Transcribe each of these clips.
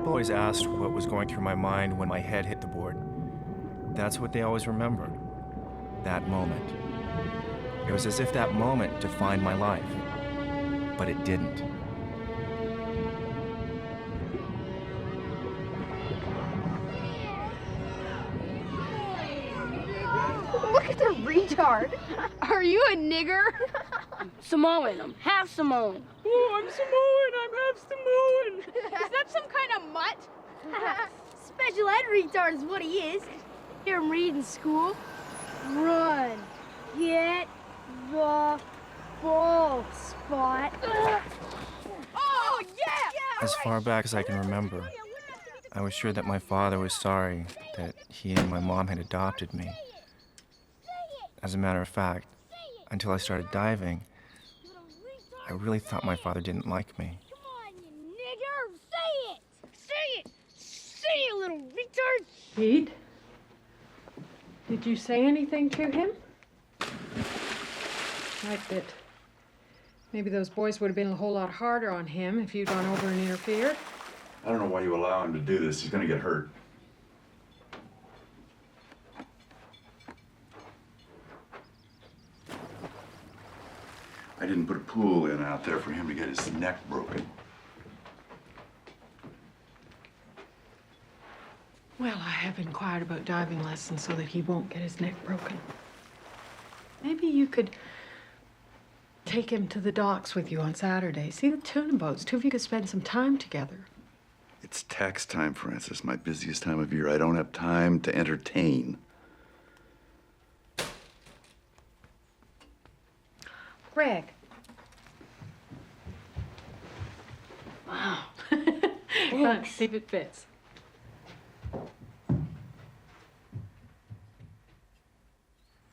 People always asked what was going through my mind when my head hit the board. That's what they always remember. That moment. It was as if that moment defined my life. But it didn't. Look at the retard. Are you a nigger? Samoan. I'm half Samoan. Oh, I'm Samoan. I'm half Samoan. Is that some kind of mutt? Special ed retard is what he is. Hear him read in school. Run. Get the ball, Spot. Oh, yeah! As far back as I can remember, I was sure that my father was sorry that he and my mom had adopted me. As a matter of fact, until I started diving, I really thought my father didn't like me. Come on, you nigger. Say it. Say it. Say it, little retard. Pete, did you say anything to him? Like that maybe those boys would have been a whole lot harder on him if you'd gone over and interfered? I don't know why you allow him to do this. He's gonna get hurt. I didn't put a pool in out there for him to get his neck broken. Well, I have inquired about diving lessons so that he won't get his neck broken. Maybe you could take him to the docks with you on Saturday. See the tuna boats. Two of you could spend some time together. It's tax time, Francis. My busiest time of year. I don't have time to entertain. Greg. Wow. Thanks. See if it fits.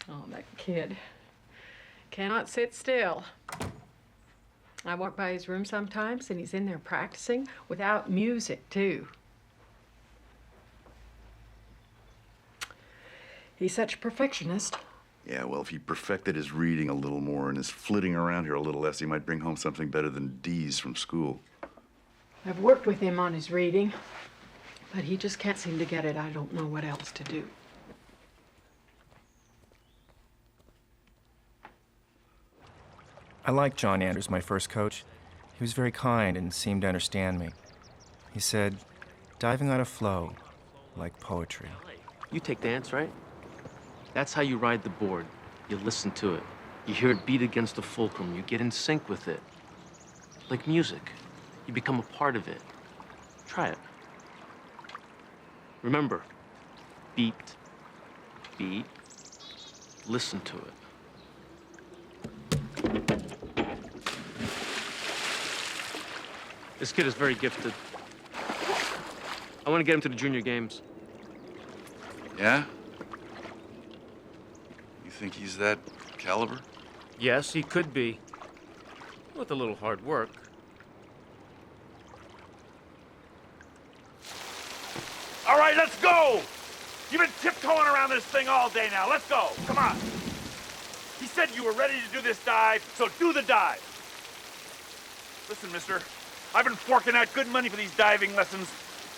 Oh, that kid. Cannot sit still. I walk by his room sometimes, and he's in there practicing without music, too. He's such a perfectionist. Yeah, well, if he perfected his reading a little more and his flitting around here a little less, he might bring home something better than D's from school. I've worked with him on his reading, but he just can't seem to get it. I don't know what else to do. I liked John Andrews, my first coach. He was very kind and seemed to understand me. He said, diving on a flow, like poetry. You take dance, right? That's how you ride the board. You listen to it. You hear it beat against the fulcrum. You get in sync with it. Like music. You become a part of it. Try it. Remember, beat, beat, listen to it. This kid is very gifted. I want to get him to the junior games. Yeah? You think he's that caliber? Yes, he could be. With a little hard work. All right, let's go! You've been tiptoeing around this thing all day now. Let's go. Come on. He said you were ready to do this dive, so do the dive. Listen, mister, I've been forking out good money for these diving lessons,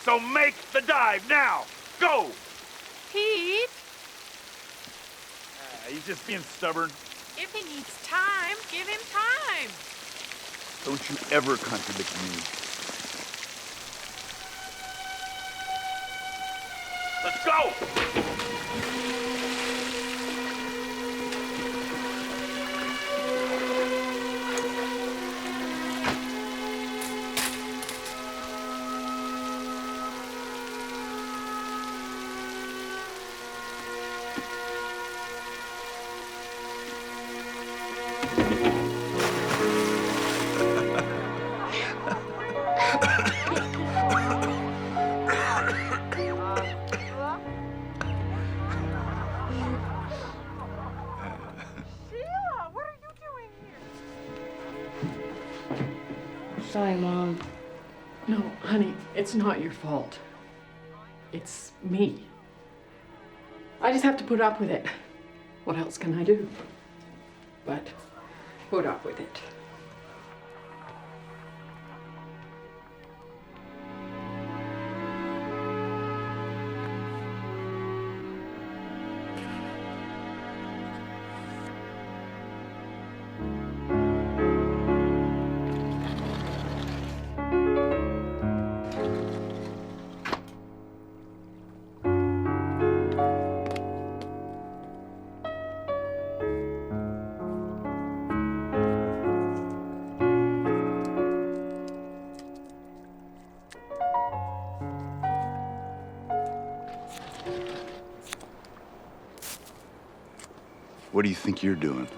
so make the dive now. Go! Pete, He's just being stubborn. if he needs time, give him time. Don't you ever contradict me. Let's go! Sorry, Mom. No, honey, it's not your fault. It's me. I just have to put up with it. What else can I do? But put up with it. What do you think you're doing?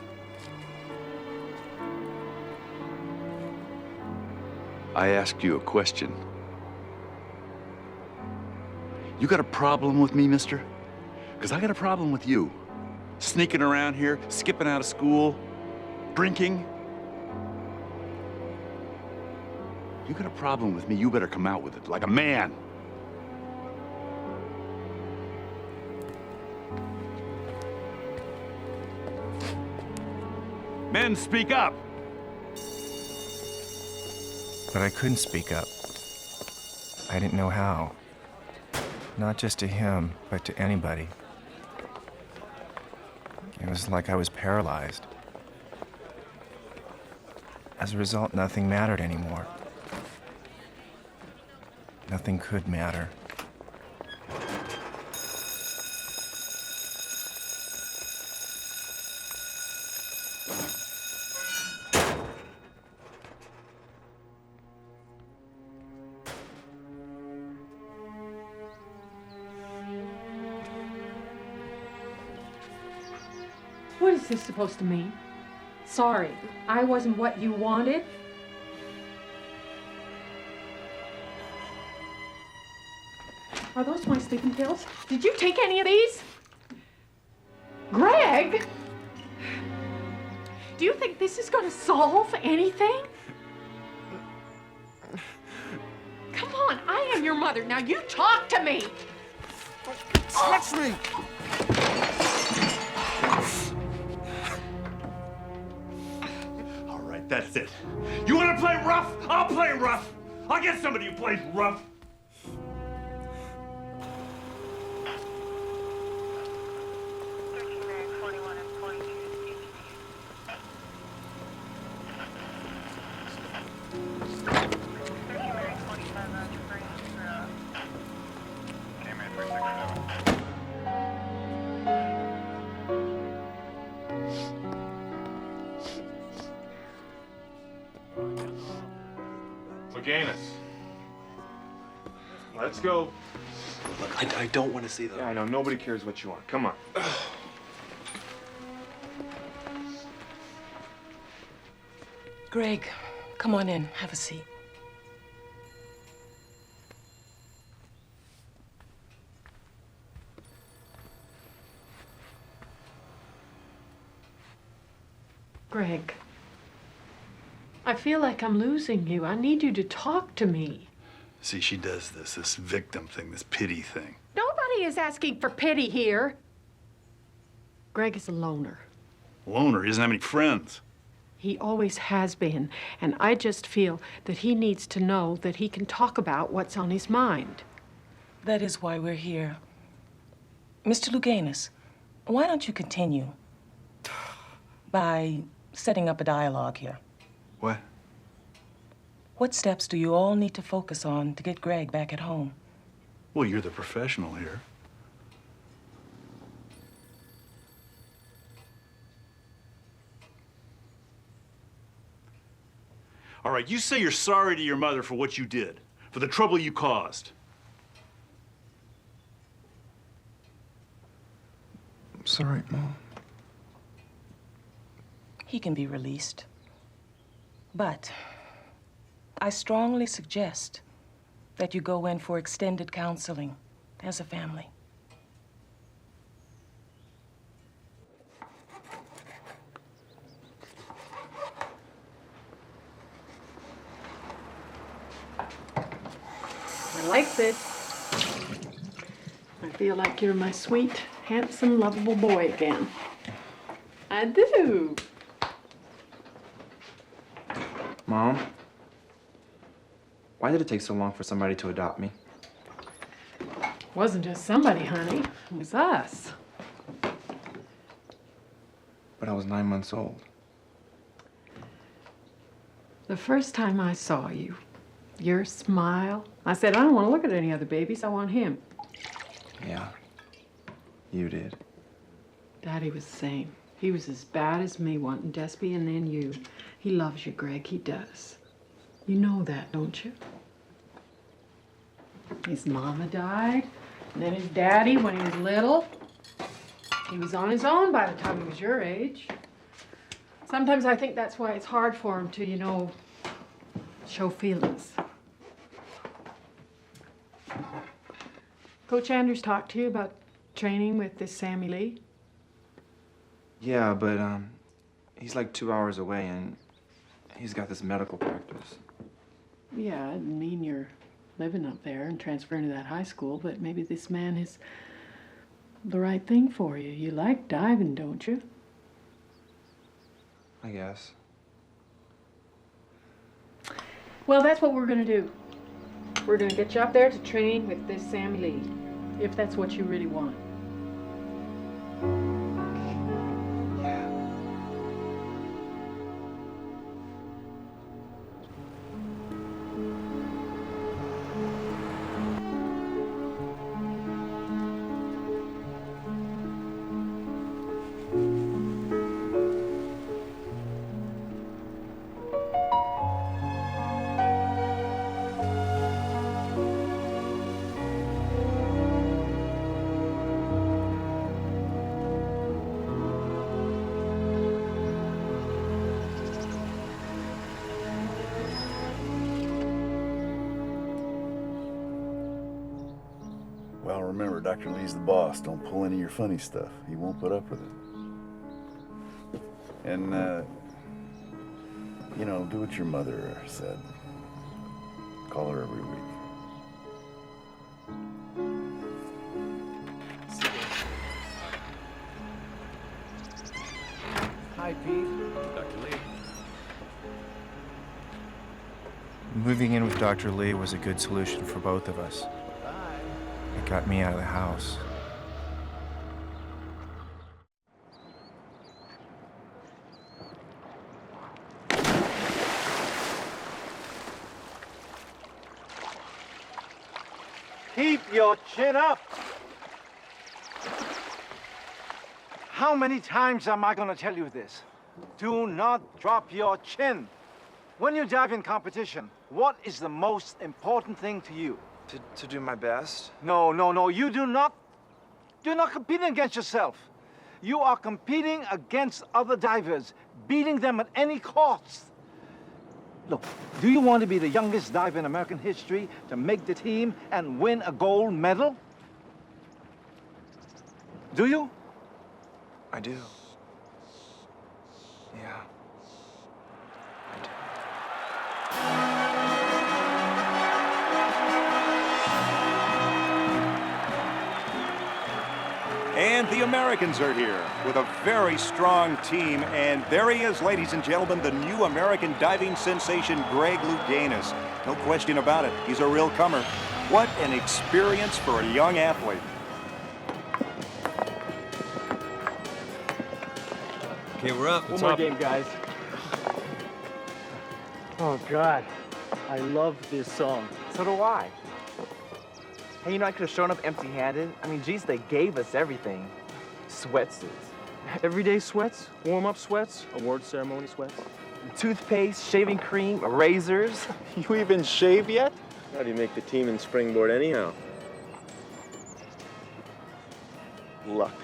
I asked you a question. You got a problem with me, mister? Because I got a problem with you. Sneaking around here, skipping out of school, drinking. You got a problem with me, you better come out with it, like a man. Men, speak up. But I couldn't speak up. I didn't know how. Not just to him, but to anybody. It was like I was paralyzed. As a result, nothing mattered anymore. Nothing could matter. What is this supposed to mean? Sorry, I wasn't what you wanted. Are those my sleeping pills? Did you take any of these? Greg! Do you think this is going to solve anything? Come on, I am your mother. Now you talk to me. Touch me! All right, that's it. You want to play rough? I'll play rough. I'll get somebody who plays rough. Louganis. Let's go. Look, I don't want to see them. Yeah, I know. Nobody cares what you want. Come on. Greg, come on in. Have a seat. Greg, I feel like I'm losing you. I need you to talk to me. See, she does this victim thing, this pity thing. Nobody is asking for pity here. Greg is a loner. Loner, he doesn't have any friends. He always has been, and I just feel that he needs to know that he can talk about what's on his mind. That is why we're here. Mr. Louganis, why don't you continue by setting up a dialogue here? What? What steps do you all need to focus on to get Greg back at home? Well, you're the professional here. All right, you say you're sorry to your mother for what you did, for the trouble you caused. It's all right, Mom. He can be released. But I strongly suggest that you go in for extended counseling as a family. I like this. I feel like you're my sweet, handsome, lovable boy again. I do. Mom, why did it take so long for somebody to adopt me? Wasn't just somebody, honey. It was us. But I was 9 months old. The first time I saw you, your smile, I said, I don't want to look at any other babies. I want him. Yeah, you did. Daddy was the same. He was as bad as me, wanting Despy and then you. He loves you, Greg. He does. You know that, don't you? His mama died, and then his daddy when he was little. He was on his own by the time he was your age. Sometimes I think that's why it's hard for him to, you know, show feelings. Coach Anders talked to you about training with this Sammy Lee? Yeah, but he's like 2 hours away and he's got this medical practice. Yeah, I didn't mean you're living up there and transferring to that high school, but maybe this man is the right thing for you. You like diving, don't you? I guess. Well, that's what we're gonna do. We're gonna get you up there to train with this Sammy Lee, if that's what you really want. Well, remember, Dr. Lee's the boss. Don't pull any of your funny stuff. He won't put up with it. And, you know, do what your mother said. Call her every week. Hi, Pete. Dr. Lee. Moving in with Dr. Lee was a good solution for both of us. It got me out of the house. Keep your chin up. How many times am I going to tell you this? Do not drop your chin. When you dive in competition, what is the most important thing to you? To do my best? No. You do not. You're not competing against yourself. You are competing against other divers, beating them at any cost. Look, do you want to be the youngest diver in American history to make the team and win a gold medal? Do you? I do. Yeah. And the Americans are here with a very strong team. And there he is, ladies and gentlemen, the new American diving sensation, Greg Louganis. No question about it. He's a real comer. What an experience for a young athlete. Okay, we're up. One more game, guys. Oh, God. I love this song. So do I. Hey, you know, I could have shown up empty-handed. I mean, geez, they gave us everything. Sweatsuits. Everyday sweats, warm-up sweats, award ceremony sweats. Toothpaste, shaving cream, razors. You even shave yet? How do you make the team in springboard anyhow? Luck.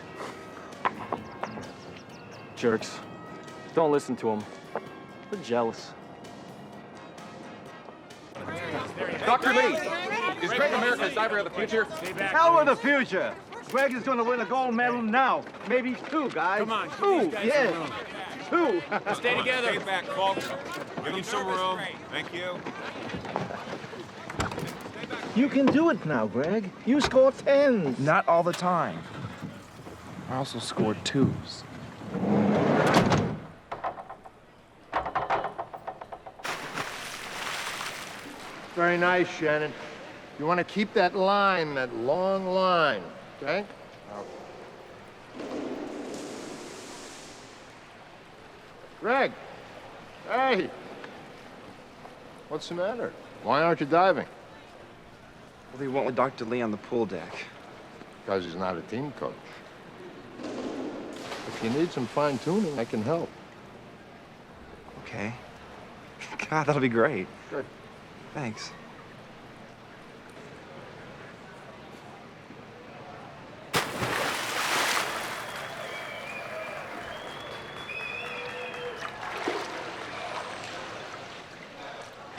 Jerks. Don't listen to them. They're jealous. Dr. Lee, is Greg America's diver of the future? Hell with the future. Greg is going to win a gold medal now. Maybe two, guys. Come on, two. Yeah. Two. Stay together. Stay back, folks. Give him some room. Thank you. You can do it now, Greg. You score 10s. Not all the time. I also scored 2s. Very nice, Shannon. You want to keep that line, that long line, okay? Greg, hey. What's the matter? Why aren't you diving? Well, they went with Dr. Lee on the pool deck. Because he's not a team coach. If you need some fine-tuning, I can help. Okay. God, that'll be great. Good. Thanks.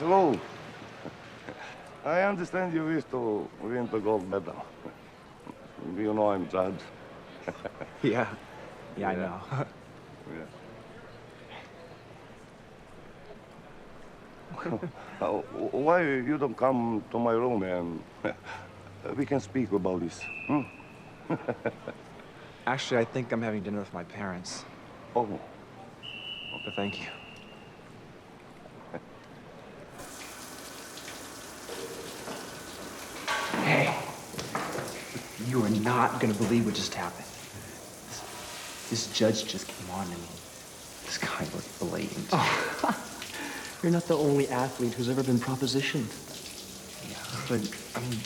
Hello. I understand you wish to win the gold medal. You know I'm judge. Yeah. Yeah, I know. Why you don't come to my room and we can speak about this? Hmm? Actually, I think I'm having dinner with my parents. Oh. But thank you. Hey, you are not gonna believe what just happened. This judge just came on and this guy looked blatant. Oh, you're not the only athlete who's ever been propositioned. Yeah, but, I mean,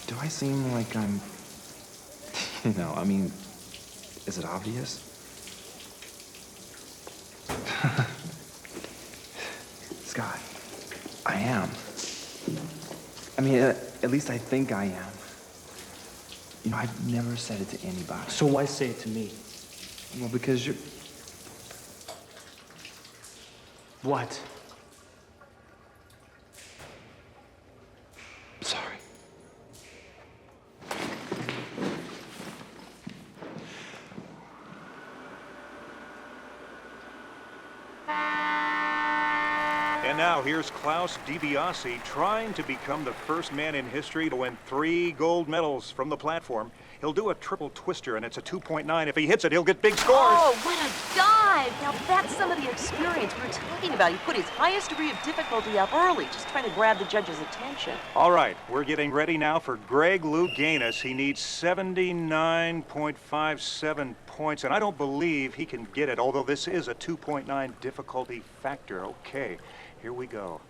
do I seem like I'm... No, I mean, is it obvious? Scott, I am. I mean, at least I think I am. You know, I've never said it to anybody. So why say it to me? Well, because you're... What? Sorry. And now here's Klaus DiBiase trying to become the first man in history to win 3 gold medals from the platform. He'll do a triple twister, and it's a 2.9. If he hits it, he'll get big scores. Oh, what a dive! Now that's some of the experience we were talking about. He put his highest degree of difficulty up early, just trying to grab the judge's attention. All right, we're getting ready now for Greg Louganis. He needs 79.57 points, and I don't believe he can get it, although this is a 2.9 difficulty factor. Okay, here we go.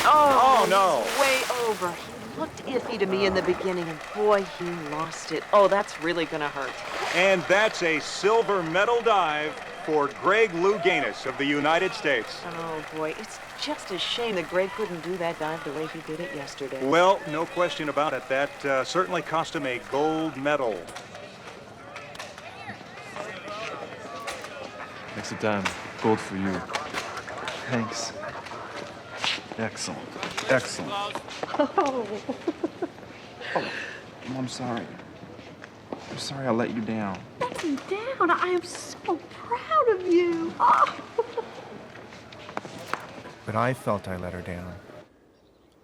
Oh, no. he's way over. He looked iffy to me in the beginning, and boy, he lost it. Oh, that's really gonna hurt. And that's a silver medal dive for Greg Louganis of the United States. Oh, boy, it's just a shame that Greg couldn't do that dive the way he did it yesterday. Well, no question about it. That certainly cost him a gold medal. Next time, gold for you. Thanks. Excellent. Excellent. Oh, I'm sorry. I'm sorry I let you down. Let me down. I am so proud of you. Oh. But I felt I let her down.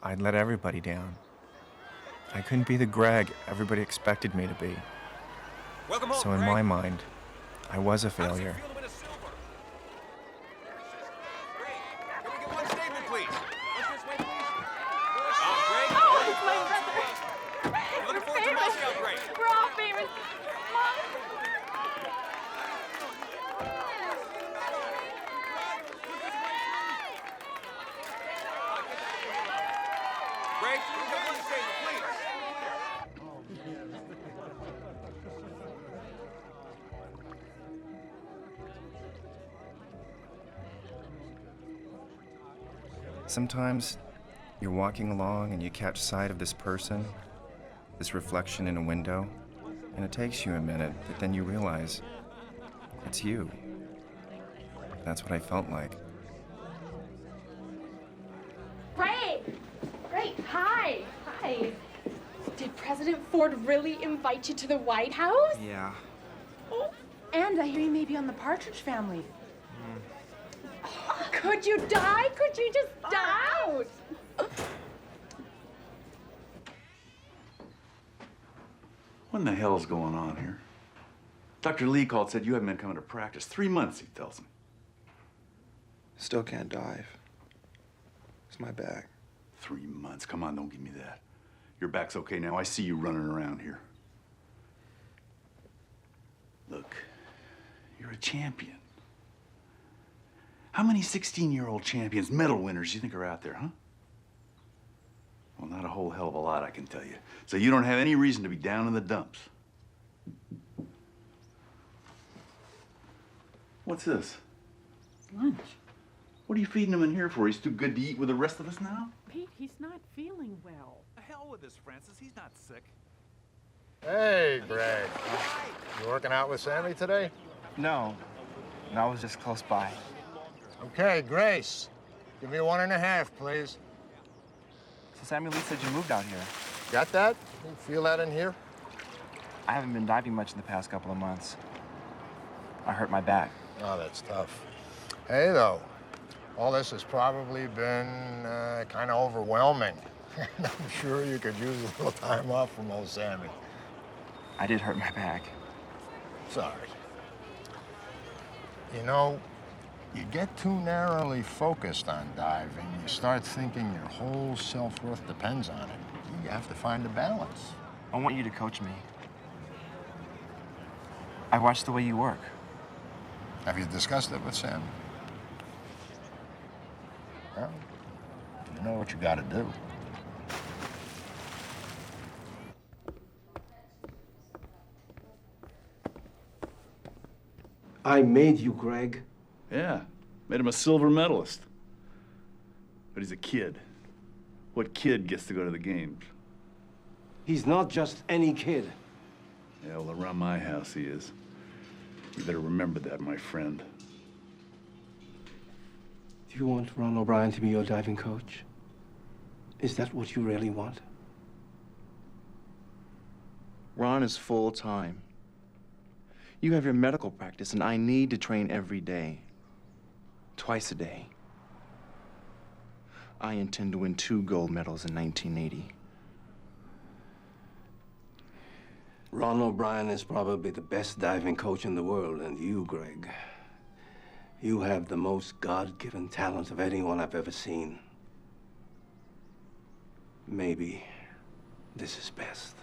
I'd let everybody down. I couldn't be the Greg everybody expected me to be. Welcome home, So in my mind, I was a failure. Sometimes you're walking along and you catch sight of this person, this reflection in a window, and it takes you a minute, but then you realize it's you. That's what I felt like. Great! Great, hi! Hi. Did President Ford really invite you to the White House? Yeah. Oh, and I hear you may be on the Partridge Family. Oh, could you die? Could you just die? What in the hell's going on here? Dr. Lee called, said you haven't been coming to practice. 3 months, he tells me. Still can't dive. It's my back. 3 months. Come on, don't give me that. Your back's okay now. I see you running around here. Look, you're a champion. How many 16-year-old champions, medal winners, do you think are out there, huh? Well, not a whole hell of a lot, I can tell you. So you don't have any reason to be down in the dumps. What's this? Lunch. What are you feeding him in here for? He's too good to eat with the rest of us now? Pete, he's not feeling well. The hell with this, Francis. He's not sick. Hey, Greg. You working out with Sammy today? No. I was just close by. Okay, Grace. Give me 1.5, please. So Samuel Lee said you moved out here. Got that? You feel that in here? I haven't been diving much in the past couple of months. I hurt my back. Oh, that's tough. Hey, though, all this has probably been kind of overwhelming. I'm sure you could use a little time off from old Sammy. I did hurt my back. Sorry. You know, you get too narrowly focused on diving, you start thinking your whole self-worth depends on it. You have to find a balance. I want you to coach me. I watched the way you work. Have you discussed it with Sam? Well, you know what you gotta do. I made you, Greg. Yeah, made him a silver medalist. But he's a kid. What kid gets to go to the games? He's not just any kid. Yeah, well, around my house he is. You better remember that, my friend. Do you want Ron O'Brien to be your diving coach? Is that what you really want? Ron is full-time. You have your medical practice, and I need to train every day. Twice a day. I intend to win 2 gold medals in 1980. Ron O'Brien is probably the best diving coach in the world, and you, Greg, you have the most God-given talent of anyone I've ever seen. Maybe this is best.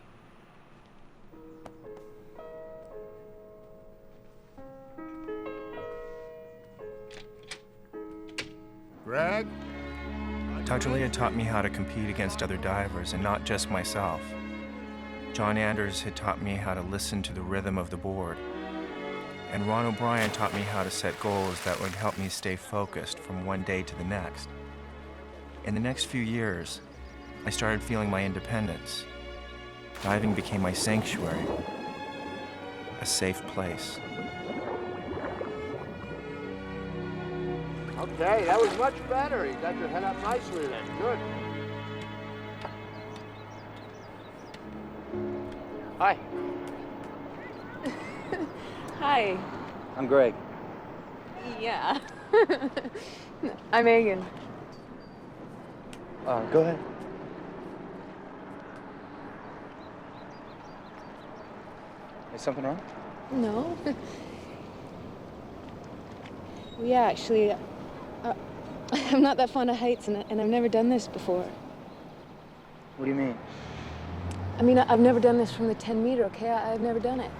Greg? Dr. Lee had taught me how to compete against other divers, and not just myself. John Anders had taught me how to listen to the rhythm of the board. And Ron O'Brien taught me how to set goals that would help me stay focused from one day to the next. In the next few years, I started feeling my independence. Diving became my sanctuary, a safe place. Okay, that was much better. You got your head up nicely then. Good. Hi. Hi. I'm Greg. Yeah. I'm Megan. Go ahead. Is something wrong? No. Well, yeah, actually, I'm not that fond of heights, and I've never done this before. What do you mean? I mean, I've never done this from the 10-meter, okay? I've never done it.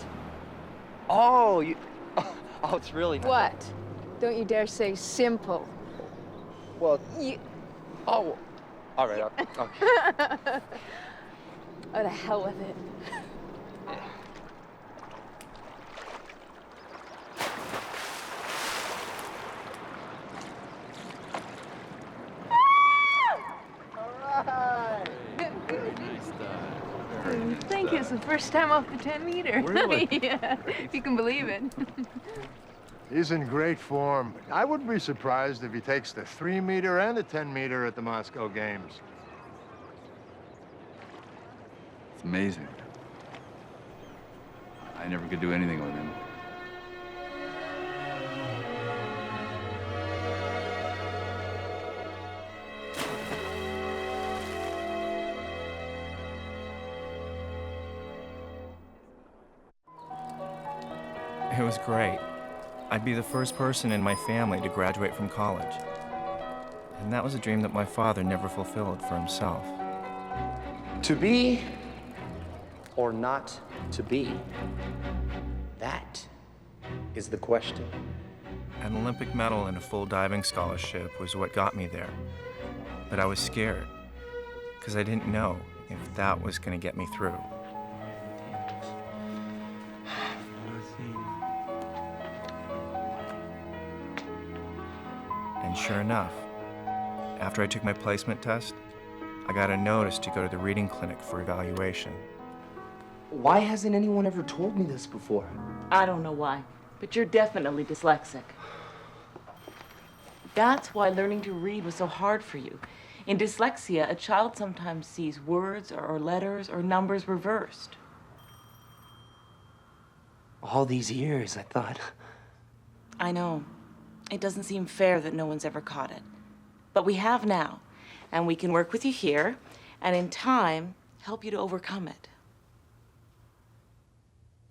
Oh, you... Oh, it's really not... What? Don't you dare say simple. Well... You... Oh, all right, okay. Oh, to hell with it. Thank you. It's the first time off the 10-meter. Really? Yeah, if you can believe it. He's in great form. I wouldn't be surprised if he takes the 3-meter and the 10-meter at the Moscow Games. It's amazing. I never could do anything with him. It was great. I'd be the first person in my family to graduate from college. And that was a dream that my father never fulfilled for himself. To be or not to be? That is the question. An Olympic medal and a full diving scholarship was what got me there. But I was scared, because I didn't know if that was going to get me through. And sure enough, after I took my placement test, I got a notice to go to the reading clinic for evaluation. Why hasn't anyone ever told me this before? I don't know why, but you're definitely dyslexic. That's why learning to read was so hard for you. In dyslexia, a child sometimes sees words or letters or numbers reversed. All these years, I thought. I know. It doesn't seem fair that no one's ever caught it. But we have now, and we can work with you here, and in time, help you to overcome it.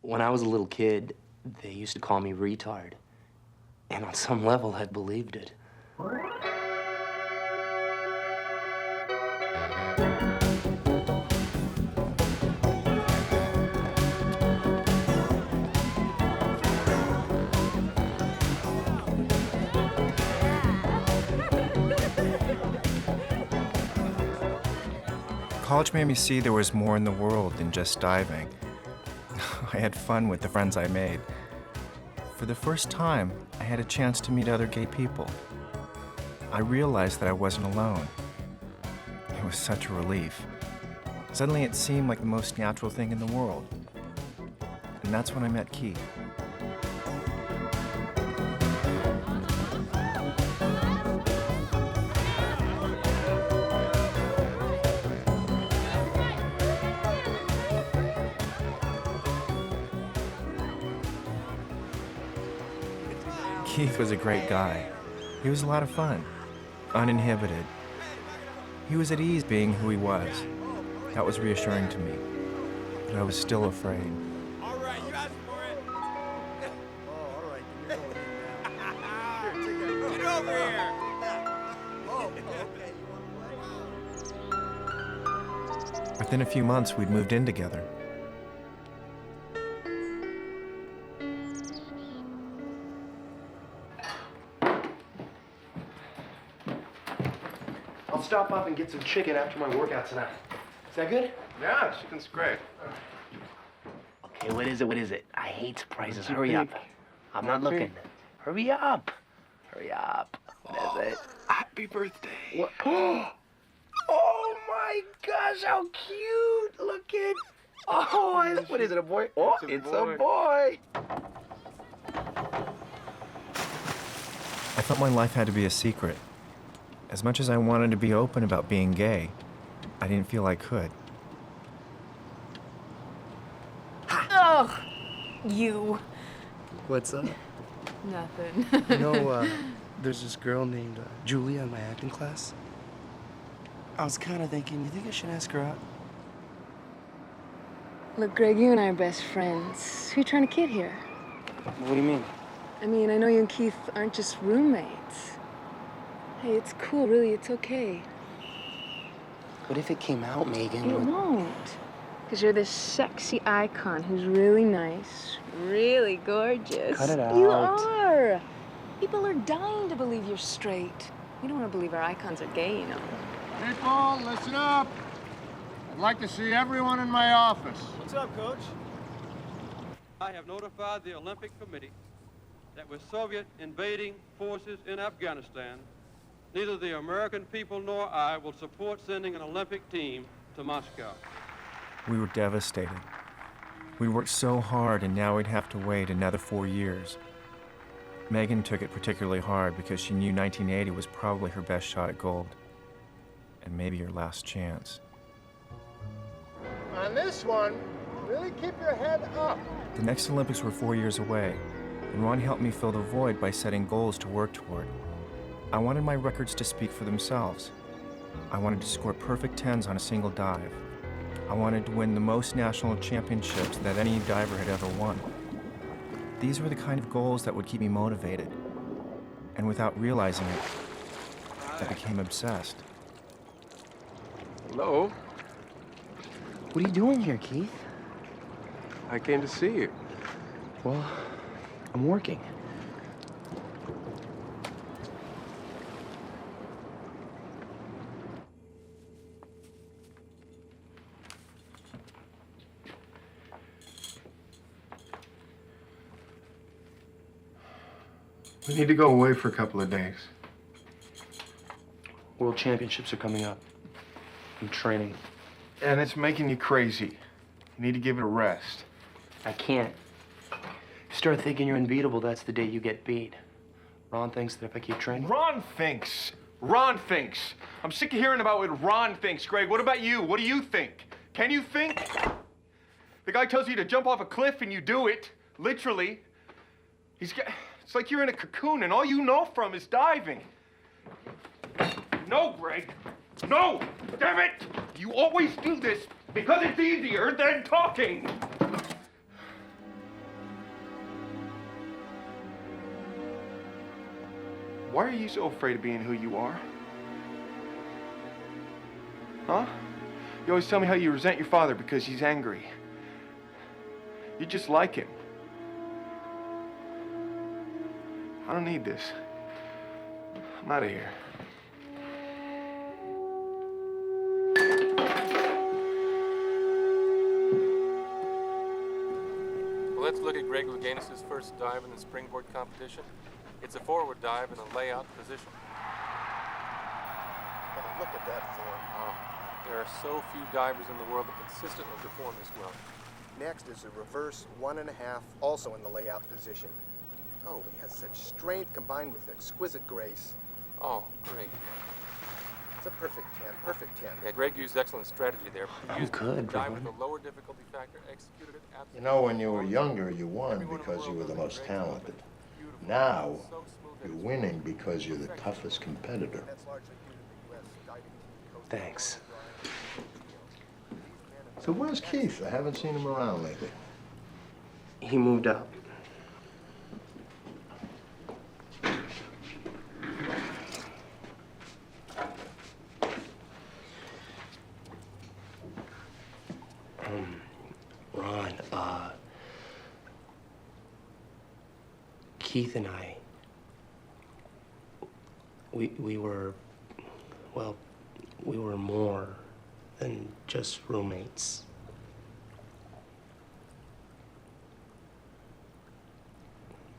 When I was a little kid, they used to call me retard. And on some level, I believed it. College made me see there was more in the world than just diving. I had fun with the friends I made. For the first time, I had a chance to meet other gay people. I realized that I wasn't alone. It was such a relief. Suddenly it seemed like the most natural thing in the world. And that's when I met Keith. Keith was a great guy. He was a lot of fun, uninhibited. He was at ease being who he was. That was reassuring to me, but I was still afraid. All right, you asked for it. Oh, all right. Get over here. Oh, okay. Within a few months, we'd moved in together. I'll stop up and get some chicken after my workout tonight. Is that good? Yeah, chicken's great. Okay, what is it? What is it? I hate surprises. Hurry up. I'm not looking. Hurry up. Hurry up. What is it? Happy birthday. What? Oh my gosh, how cute. Look at. Oh, what is it, a boy? Oh, it's a boy. I felt my life had to be a secret. As much as I wanted to be open about being gay, I didn't feel I could. Ugh, you. What's up? Nothing. You know, there's this girl named Julia in my acting class. I was kind of thinking, you think I should ask her out? Look, Greg, you and I are best friends. Who you trying to kid here? What do you mean? I mean, I know you and Keith aren't just roommates. Hey, it's cool, really, it's okay. What if it came out, Megan? It won't. Because you're this sexy icon who's really nice, really gorgeous. Cut it out. You are. People are dying to believe you're straight. We don't want to believe our icons are gay, you know. People, listen up. I'd like to see everyone in my office. What's up, Coach? I have notified the Olympic Committee that with Soviet invading forces in Afghanistan, neither the American people nor I will support sending an Olympic team to Moscow. We were devastated. We worked so hard, and now we'd have to wait another 4 years. Megan took it particularly hard because she knew 1980 was probably her best shot at gold, and maybe her last chance. On this one, really keep your head up. The next Olympics were 4 years away, and Ron helped me fill the void by setting goals to work toward. I wanted my records to speak for themselves. I wanted to score perfect tens on a single dive. I wanted to win the most national championships that any diver had ever won. These were the kind of goals that would keep me motivated. And without realizing it, I became obsessed. Hello? What are you doing here, Keith? I came to see you. Well, I'm working. We need to go away for a couple of days. World Championships are coming up. I'm training. And it's making you crazy. You need to give it a rest. I can't. You start thinking you're unbeatable, that's the day you get beat. Ron thinks that if I keep training... Ron thinks. Ron thinks. I'm sick of hearing about what Ron thinks, Greg. What about you? What do you think? Can you think? The guy tells you to jump off a cliff and you do it, literally. It's like you're in a cocoon and all you know from is diving. No, Greg. No! Damn it! You always do this because it's easier than talking. Why are you so afraid of being who you are? Huh? You always tell me how you resent your father because he's angry. You're just like him. I don't need this. I'm out of here. Well, let's look at Greg Louganis' first dive in the springboard competition. It's a forward dive in a layout position. Oh, look at that form. Oh, there are so few divers in the world that consistently perform this well. Next is a reverse 1.5, also in the layout position. Oh, he has such strength combined with exquisite grace. Oh, great. It's a perfect 10, perfect 10. Yeah, Greg used excellent strategy there. He used good, a dive with Ron. a lower difficulty factor, executed it absolutely. You know, when you were younger, you won because you were the most talented. Now, you're winning because you're the toughest competitor. Thanks. So where's Keith? I haven't seen him around lately. He moved up. Ron, Keith and I, we were, well, we were more than just roommates.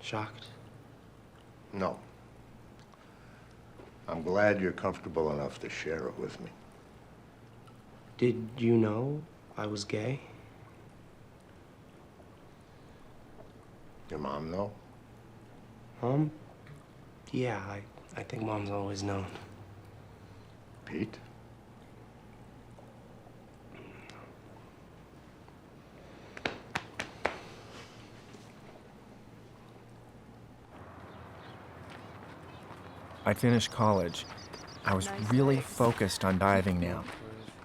Shocked? No. I'm glad you're comfortable enough to share it with me. Did you know I was gay? Your mom know? Yeah, I think Mom's always known. Pete? I'd finished college. I was really focused on diving now.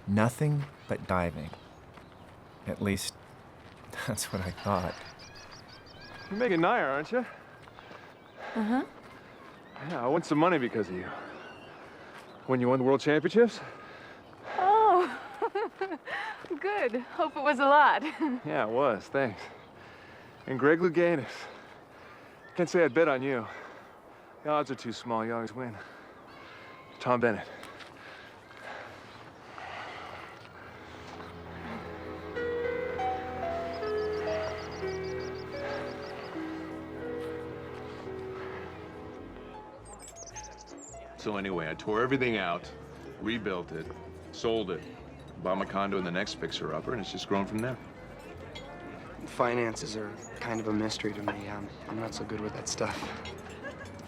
Nothing but diving. At least, that's what I thought. You're making Nair, aren't you? Uh-huh. Yeah, I won some money because of you. When you won the World Championships? Oh, good. Hope it was a lot. Yeah, it was. Thanks. And Greg Louganis. Can't say I'd bet on you. The odds are too small. You always win. Tom Bennett. So anyway, I tore everything out, rebuilt it, sold it, bought my condo in the next fixer-upper, and it's just grown from there. Finances are kind of a mystery to me. I'm not so good with that stuff.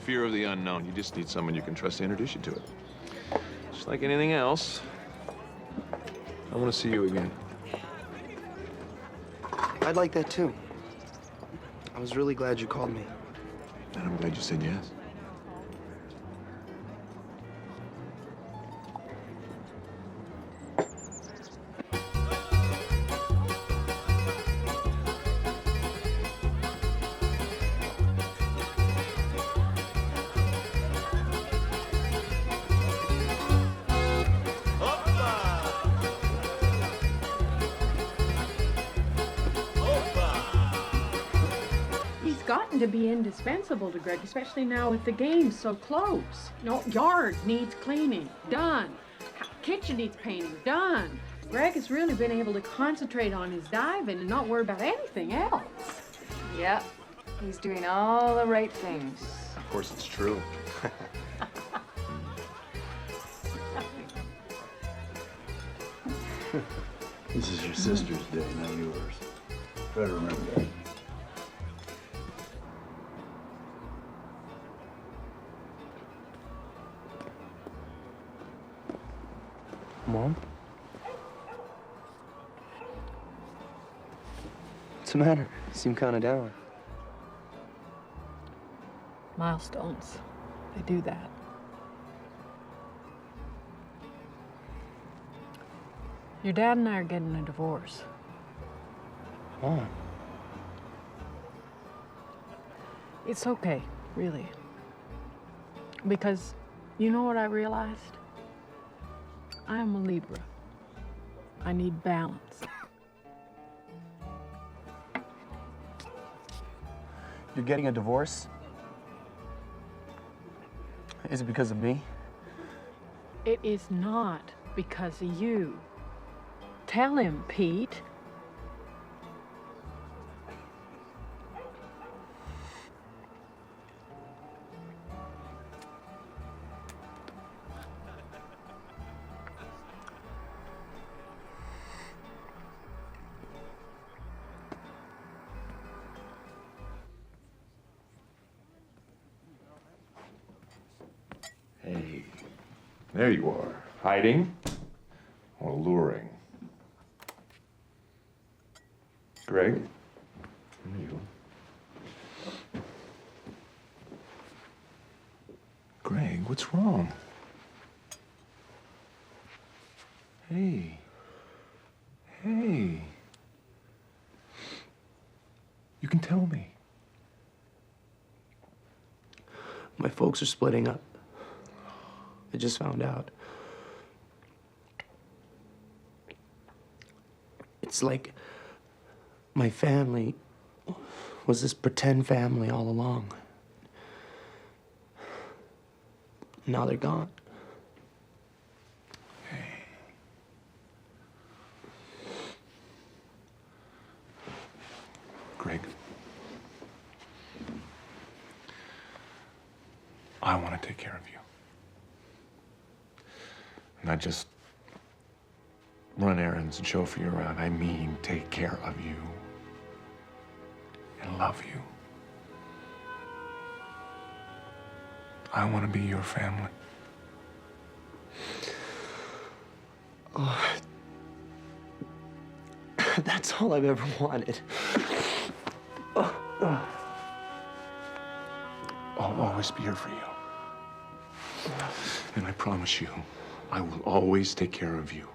Fear of the unknown. You just need someone you can trust to introduce you to it. Just like anything else, I want to see you again. I'd like that too. I was really glad you called me. And I'm glad you said yes. To be indispensable to Greg, especially now with the game so close. No, yard needs cleaning, done. Kitchen needs painting, done. Greg has really been able to concentrate on his diving and not worry about anything else. Yep, he's doing all the right things. Of course, it's true. This is your sister's day, not yours. Try to remember that. Mom? What's the matter? You seem kind of down. Milestones. They do that. Your dad and I are getting a divorce. Mom. It's okay, really. Because you know what I realized? I am a Libra. I need balance. You're getting a divorce? Is it because of me? It is not because of you. Tell him, Pete. Hey, there you are. Hiding or luring? Greg? And you. Greg, what's wrong? Hey. Hey. You can tell me. My folks are splitting up. I just found out. It's like my family was this pretend family all along. Now they're gone. Greg, I want to take care of you. Not just run errands and chauffeur you around. I mean, take care of you and love you. I want to be your family. Oh, that's all I've ever wanted. I'll always be here for you. And I promise you, I will always take care of you.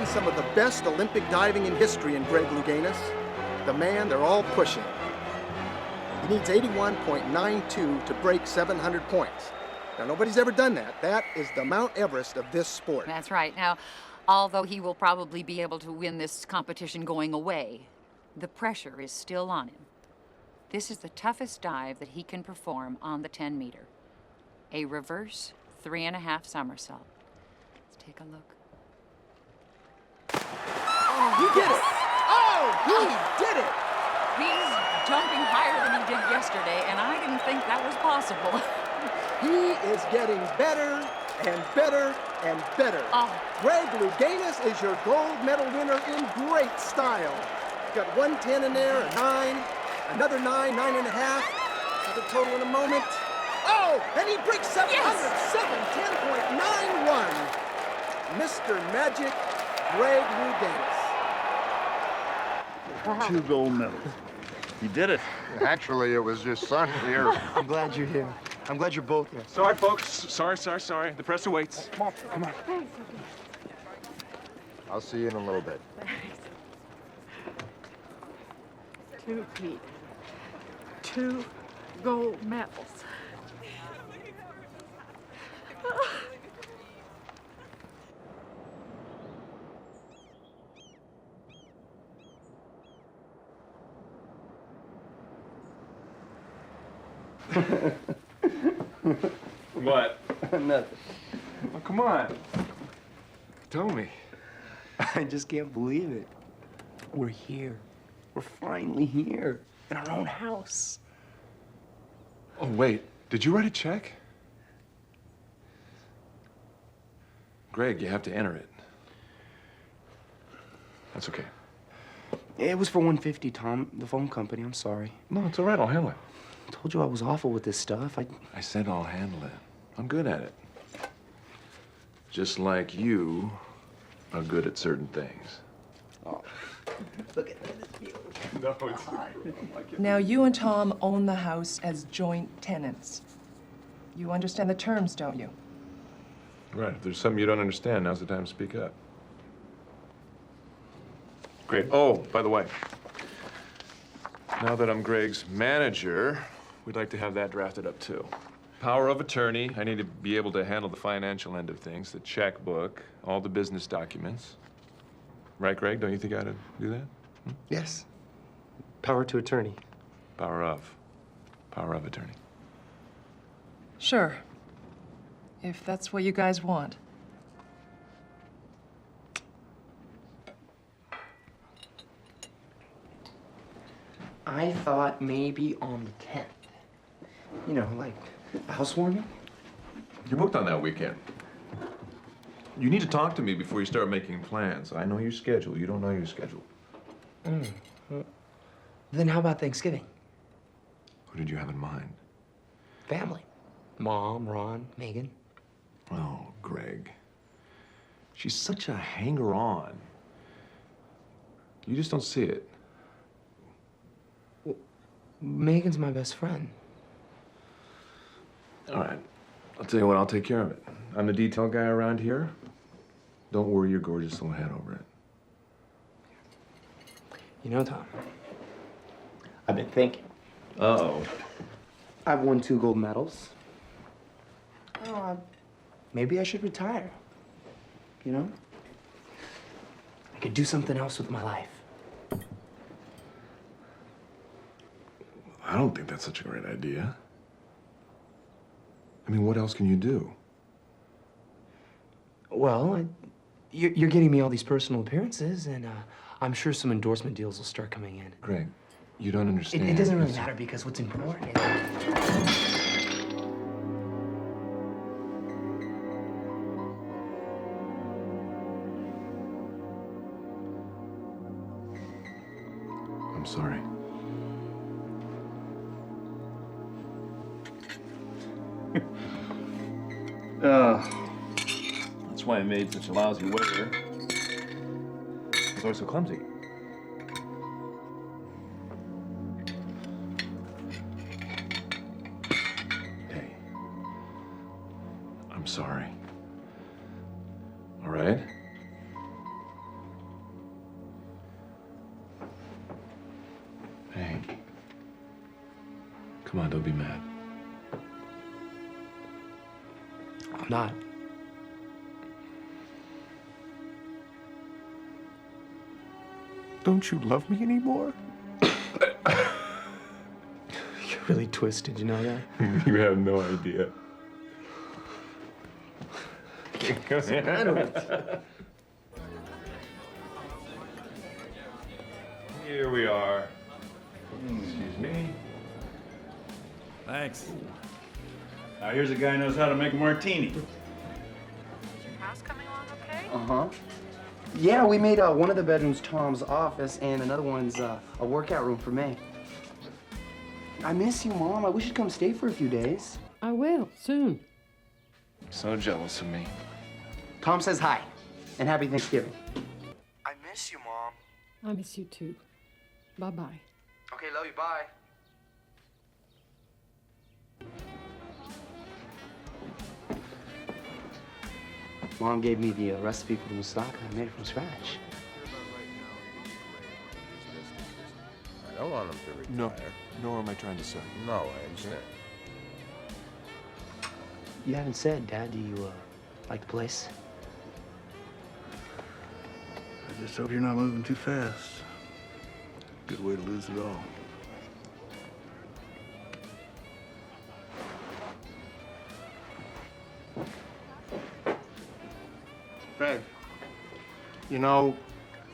Some of the best Olympic diving in history in Greg Louganis, the man they're all pushing. He needs 81.92 to break 700 points. Now, nobody's ever done that. That is the Mount Everest of this sport. That's right. Now, although he will probably be able to win this competition going away, the pressure is still on him. This is the toughest dive that he can perform on the 10-meter. A reverse 3.5 somersault. Let's take a look. He did it! Oh, he did it! He's jumping higher than he did yesterday, and I didn't think that was possible. He is getting better and better and better. Greg Louganis is your gold medal winner in great style. Got 110 in there, a 9, another 9, 9.5. Another total in a moment. Oh, and he breaks 700, yes! 710.91. Mr. Magic, Greg Louganis. 2 gold medals. You did it. Actually, it was your son here. I'm glad you're here. I'm glad you're both here. Sorry, folks. Sorry. The press awaits. Come on. I'll see you in a little bit. Thanks. 2, Pete. 2 gold medals. What? Nothing. Oh, come on. Tell me. I just can't believe it. We're here. We're finally here in our own house. Oh, wait. Did you write a check? Greg, you have to enter it. That's okay. It was for $150, Tom. The phone company. I'm sorry. No, it's all right. I'll handle it. I told you I was awful with this stuff. I said I'll handle it. I'm good at it. Just like you are good at certain things. Oh. Look at this view. No, it's... Now, you and Tom own the house as joint tenants. You understand the terms, don't you? Right. If there's something you don't understand, now's the time to speak up. Great. Oh, by the way, now that I'm Greg's manager, we'd like to have that drafted up too. Power of attorney. I need to be able to handle the financial end of things, the checkbook, all the business documents. Right, Greg? Don't you think I ought to do that? Hmm? Yes. Power to attorney. Power of attorney. Sure. If that's what you guys want. I thought maybe on the 10th. You know, like housewarming. You're booked on that weekend. You need to talk to me before you start making plans. I know your schedule. You don't know your schedule. Then how about Thanksgiving? Who did you have in mind? Family. Mom, Ron, Megan. Oh, Greg. She's such a hanger-on. You just don't see it. Well, Megan's my best friend. All right. I'll tell you what, I'll take care of it. I'm the detail guy around here. Don't worry your gorgeous little head over it. You know, Tom, I've been thinking. Uh-oh. I've won 2 gold medals. Oh, maybe I should retire. You know? I could do something else with my life. I don't think that's such a great idea. I mean, what else can you do? Well, you're getting me all these personal appearances, and I'm sure some endorsement deals will start coming in. Greg, you don't understand. It doesn't really matter because what's important is... I'm sorry. That's why I made such a lousy waiter. He's always so clumsy. Hey. I'm sorry. All right? Hey. Come on, don't be mad. I'm not. Don't you love me anymore? You're really twisted, you know that? You have no idea. I don't. Here we are. Excuse me. Thanks. Now here's a guy who knows how to make a martini. Is your house coming along okay? Uh-huh. Yeah, we made one of the bedrooms Tom's office, and another one's a workout room for me. I miss you, Mom. I wish you'd come stay for a few days. I will, soon. So jealous of me. Tom says hi, and happy Thanksgiving. I miss you, Mom. I miss you too. Bye-bye. Okay, love you. Bye. Mom gave me the recipe for the moussaka. I made it from scratch. I don't want him to retire. No, nor am I trying to say. No, I understand. You haven't said, Dad, do you like the place? I just hope you're not moving too fast. Good way to lose it all. Greg, you know,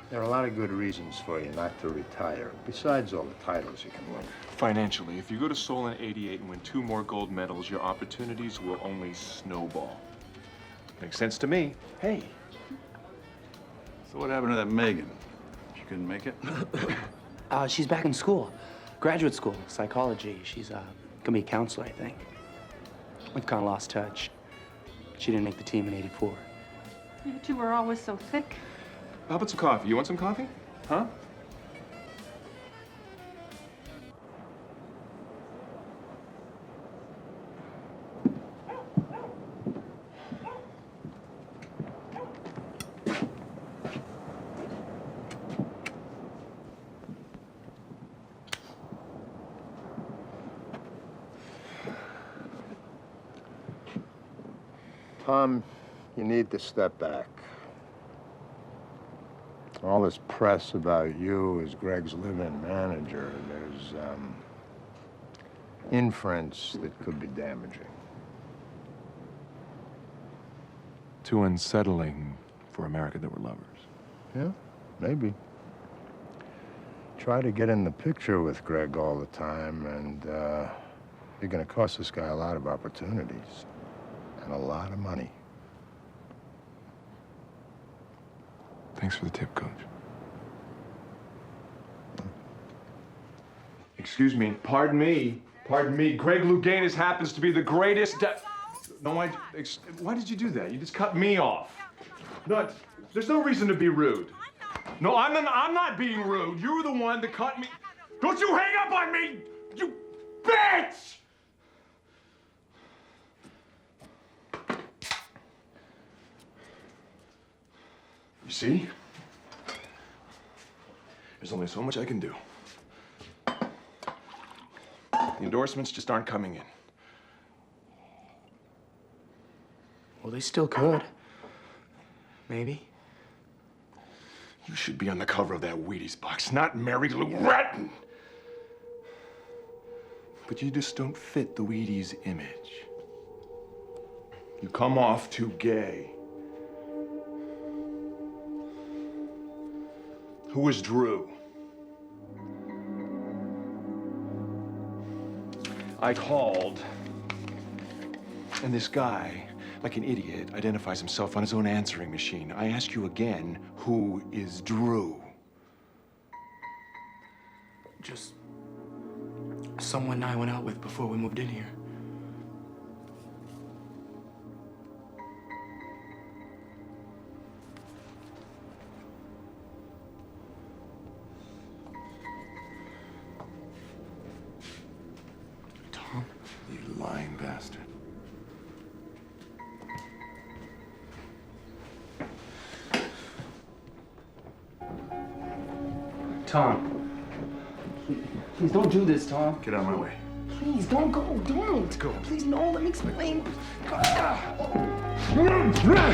there are a lot of good reasons for you not to retire, besides all the titles you can win. Financially, if you go to Seoul in '88 and win 2 more gold medals, your opportunities will only snowball. Makes sense to me. Hey. So what happened to that Megan? She couldn't make it? She's back in school. Graduate school, psychology. She's gonna be a counselor, I think. We've kind of lost touch. She didn't make the team in '84. You two were always so thick. How about some coffee? You want some coffee? Huh? Tom, you need to step back. All this press about you as Greg's live-in manager, there's inference that could be damaging. Too unsettling for America that we're lovers. Yeah, maybe. Try to get in the picture with Greg all the time, and you're gonna cost this guy a lot of opportunities and a lot of money. Thanks for the tip, Coach. Excuse me. Pardon me. Pardon me. Greg Louganis happens to be the greatest. No, why did you do that? You just cut me off. No, there's no reason to be rude. No, I'm not being rude. You're the one that cut me. Don't you hang up on me, you bitch! You see? There's only so much I can do. The endorsements just aren't coming in. Well, they still could. Maybe. You should be on the cover of that Wheaties box, not Mary Lou Retton. But you just don't fit the Wheaties image. You come off too gay. Who is Drew? I called, and this guy, like an idiot, identifies himself on his own answering machine. I ask you again, who is Drew? Just someone I went out with before we moved in here. Tom? You lying bastard. Tom. Please don't do this, Tom. Get out of my way. Please, don't go. Don't. Let's go. Please, no, let me explain. I'm sorry.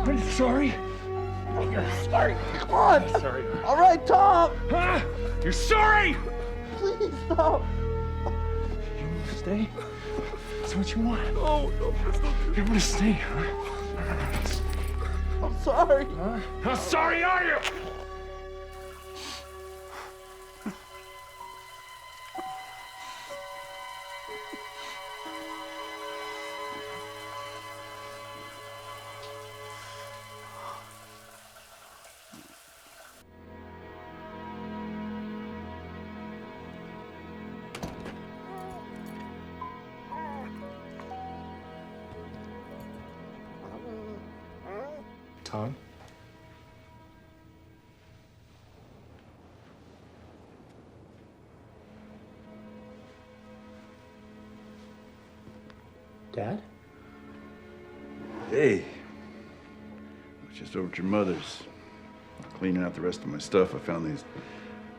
I'm sorry. Sorry. Come on. Sorry. All right, Tom. You're sorry? Please, stop. You want to stay? That's what you want. No, please don't do You want to stay, huh? I'm sorry. Huh? How sorry are you? Tom? Dad? Hey. I was just over at your mother's. Cleaning out the rest of my stuff. I found these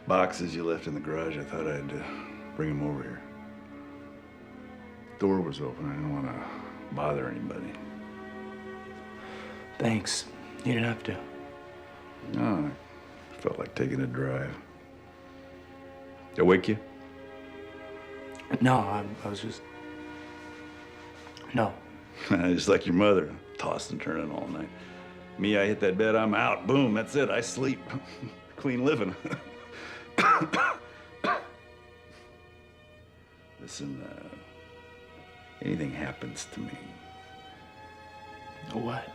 boxes you left in the garage. I thought I'd bring them over here. The door was open. I didn't want to bother anybody. Thanks. You didn't have to. No, I felt like taking a drive. Did I wake you? No, I was just... No. Just like your mother, tossed and turning all night. Me, I hit that bed, I'm out. Boom, that's it. I sleep. Clean living. Listen, anything happens to me. What?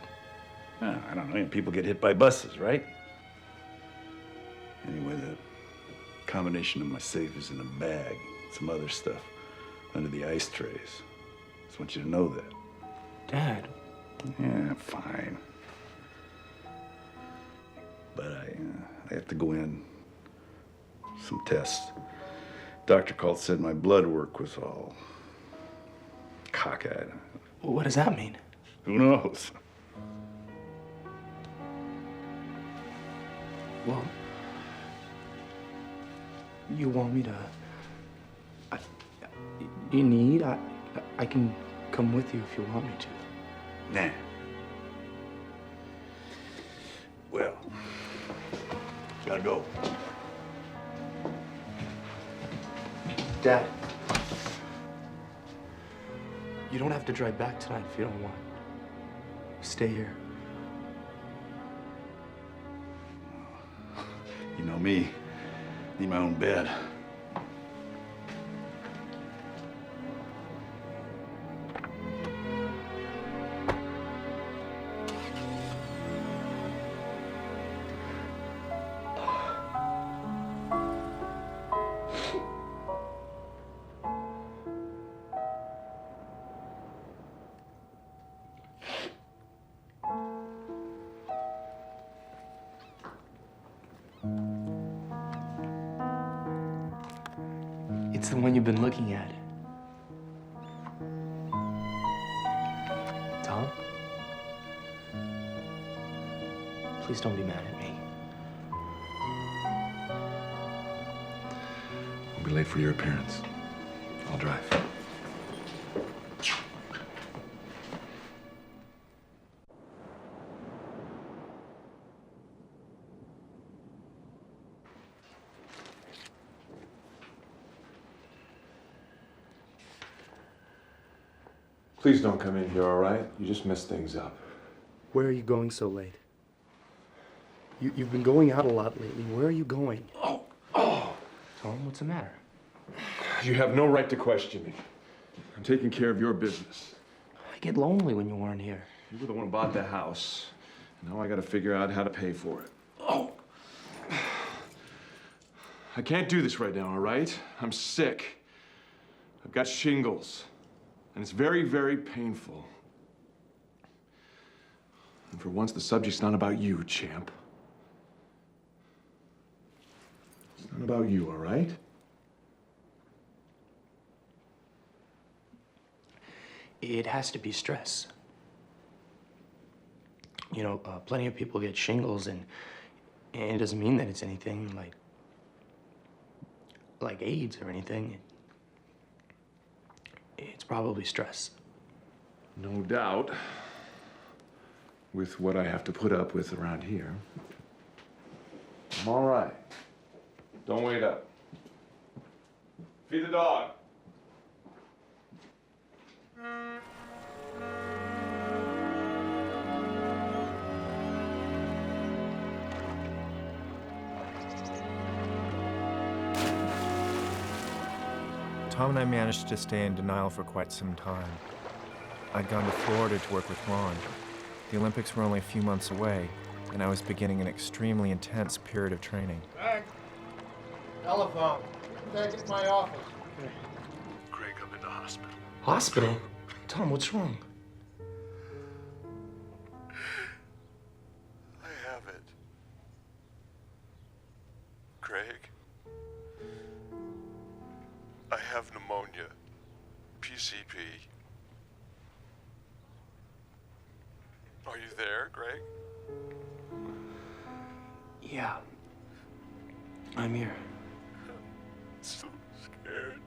I don't know. People get hit by buses, right? Anyway, the combination of my safe is in a bag. Some other stuff under the ice trays. Just want you to know that. Dad. Yeah, fine. But I have to go in. Some tests. Doctor called, said my blood work was all cockeyed. What does that mean? Who knows? Well, you want me to... you need? I can come with you if you want me to. Nah. Well, gotta go. Dad. You don't have to drive back tonight if you don't want. Stay here. You know me. Need my own bed. It's the one you've been looking at. Tom? Please don't be mad at me. I'll be late for your appearance. I'll drive. Please don't come in here, all right? You just mess things up. Where are you going so late? You've been going out a lot lately. Where are you going? Oh! Tom, what's the matter? You have no right to question me. I'm taking care of your business. I get lonely when you aren't here. You were the one who bought the house. Now I gotta figure out how to pay for it. Oh! I can't do this right now, all right? I'm sick. I've got shingles. And it's very, very painful. And for once, the subject's not about you, champ. It's not about you, all right? It has to be stress. You know, plenty of people get shingles, and it doesn't mean that it's anything like AIDS or anything. It's probably stress. No doubt. With what I have to put up with around here. I'm all right. Don't wait up. Feed the dog. Tom and I managed to stay in denial for quite some time. I'd gone to Florida to work with Ron. The Olympics were only a few months away, and I was beginning an extremely intense period of training. Greg, telephone. Back at my office. Greg, I'm in the hospital. Hospital? Tom, what's wrong? I have it. Greg, I have pneumonia. PCP. Are you there, Greg? Yeah. I'm here. So scared.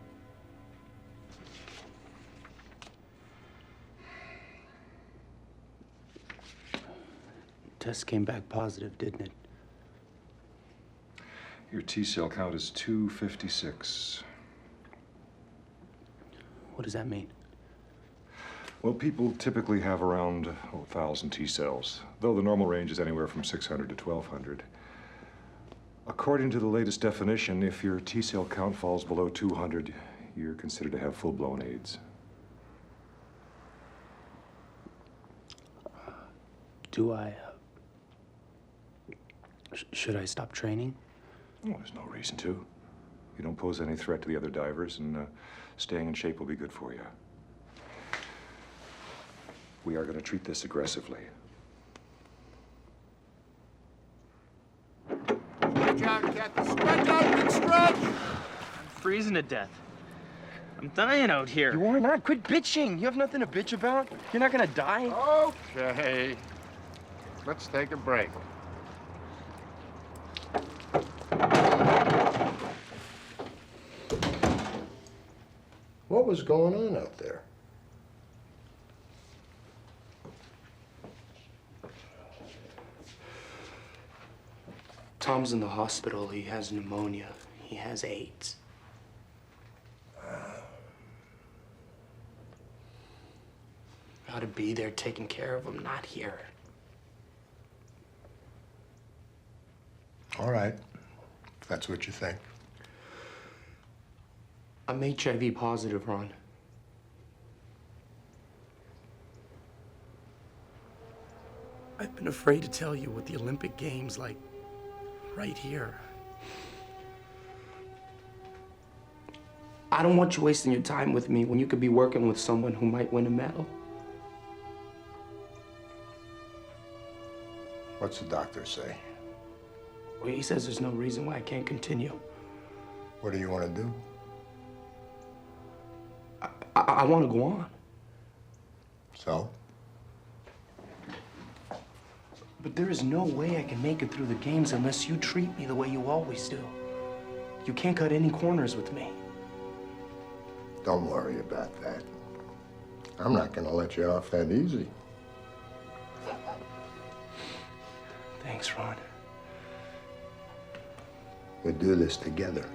Test came back positive, didn't it? Your T-cell count is 256. What does that mean? Well, people typically have around 1,000 T cells, though the normal range is anywhere from 600 to 1,200. According to the latest definition, if your T cell count falls below 200, you're considered to have full-blown AIDS. Do I, should I stop training? Well, there's no reason to. You don't pose any threat to the other divers, and staying in shape will be good for you. We are going to treat this aggressively. Stretch out, Captain. Stretch out, big stretch! I'm freezing to death. I'm dying out here. You are not. Quit bitching. You have nothing to bitch about. You're not gonna die. Okay. Let's take a break. What was going on out there? Tom's in the hospital. He has pneumonia. He has AIDS. I ought to be there taking care of him, not here. All right, if that's what you think. I'm HIV positive, Ron. I've been afraid to tell you with the Olympic Games, like, right here. I don't want you wasting your time with me when you could be working with someone who might win a medal. What's the doctor say? Well, he says there's no reason why I can't continue. What do you want to do? I want to go on. So? But there is no way I can make it through the games unless you treat me the way you always do. You can't cut any corners with me. Don't worry about that. I'm not going to let you off that easy. Thanks, Ron. We'll do this together.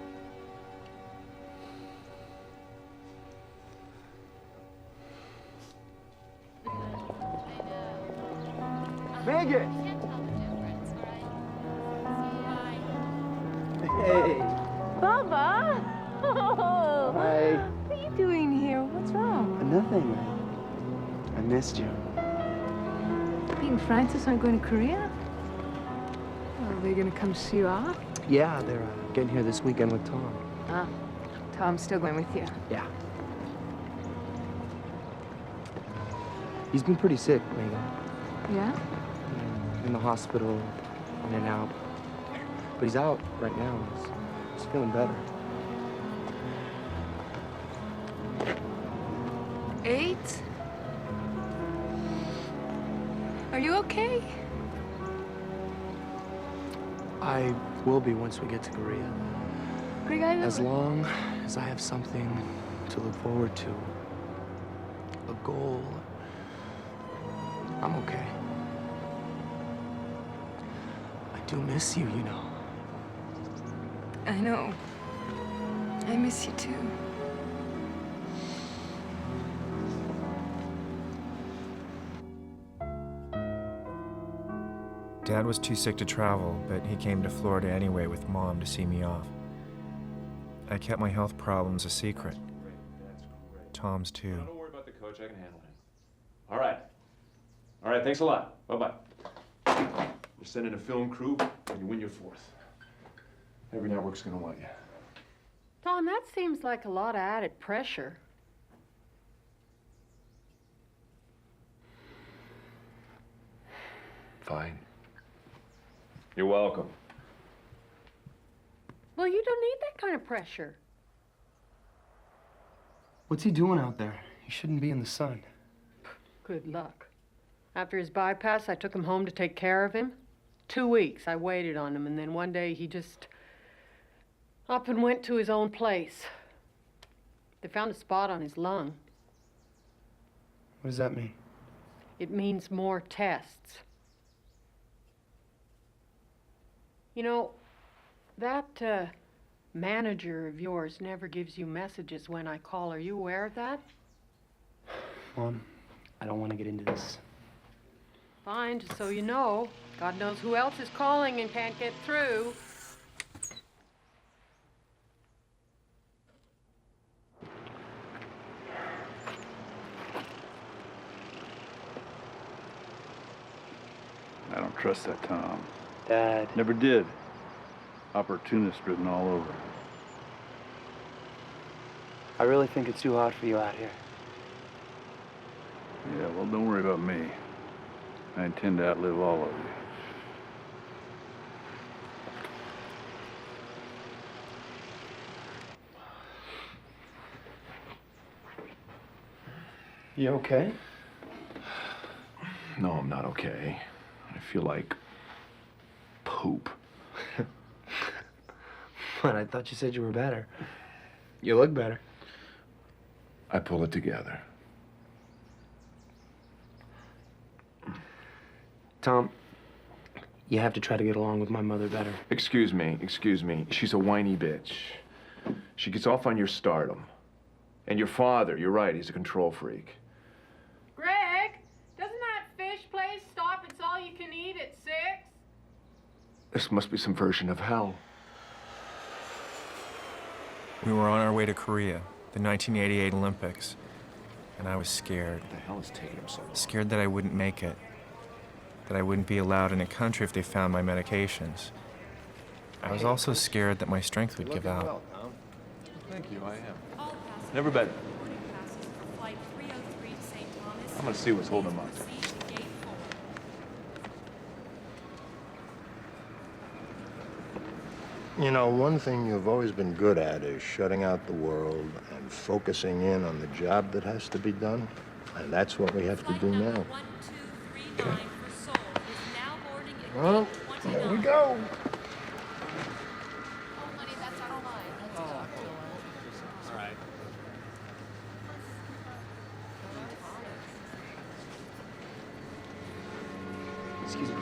Vegas! Hey. Bubba! Oh, Hi. what are you doing here? What's wrong? Nothing. I missed you. Pete and Francis aren't going to Korea? Are they going to come see you off? Yeah, they're getting here this weekend with Tom. Ah, Tom's still going with you. Yeah. He's been pretty sick lately. Yeah? In the hospital, in and out. But he's out right now. He's feeling better. AIDS? Are you okay? I will be once we get to Korea. Greg, As long as I have something to look forward to, a goal, I'm okay. I do miss you, you know. I know. I miss you too. Dad was too sick to travel, but he came to Florida anyway with Mom to see me off. I kept my health problems a secret. Tom's too. Don't worry about the coach, I can handle him. All right. All right, thanks a lot. Bye-bye. We're sending a film crew when you win your fourth. Every network's gonna want you. Tom, that seems like a lot of added pressure. Fine. You're welcome. Well, you don't need that kind of pressure. What's he doing out there? He shouldn't be in the sun. Good luck. After his bypass, I took him home to take care of him. 2 weeks, I waited on him, and then one day he just up and went to his own place. They found a spot on his lung. What does that mean? It means more tests. You know, that manager of yours never gives you messages when I call. Are you aware of that? Mom, I don't want to get into this. Fine, just so you know. God knows who else is calling and can't get through. I don't trust that Tom. Dad. Never did. Opportunist written all over. I really think it's too hot for you out here. Yeah, well, don't worry about me. I intend to outlive all of you. You okay? No, I'm not okay. I feel like poop. But I thought you said you were better. You look better. I pull it together. Tom, you have to try to get along with my mother better. Excuse me. She's a whiny bitch. She gets off on your stardom. And your father, you're right, he's a control freak. Greg, doesn't that fish place stop It's all you can eat at 6? This must be some version of hell. We were on our way to Korea, the 1988 Olympics, and I was scared. What the hell is taking him so long? Scared that I wouldn't make it, that I wouldn't be allowed in the country if they found my medications. I was also scared that my strength would give out. Well, Tom. Thank you, I am. Never been. I'm gonna see what's holding him up. You know, one thing you've always been good at is shutting out the world and focusing in on the job that has to be done. And that's what we have to do now. Okay. Well, there we go. Excuse me.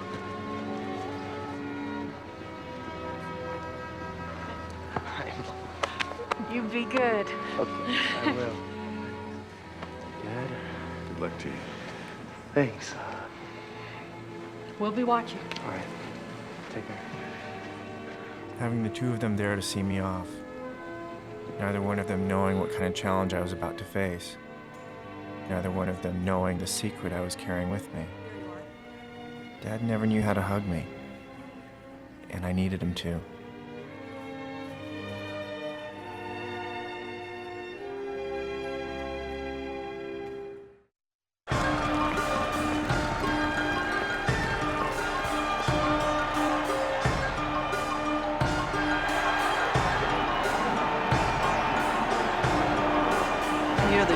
You be good. Okay, I will. Dad? Good luck to you. Thanks. We'll be watching. All right. Take care. Having the two of them there to see me off. Neither one of them knowing what kind of challenge I was about to face. Neither one of them knowing the secret I was carrying with me. Dad never knew how to hug me. And I needed him to.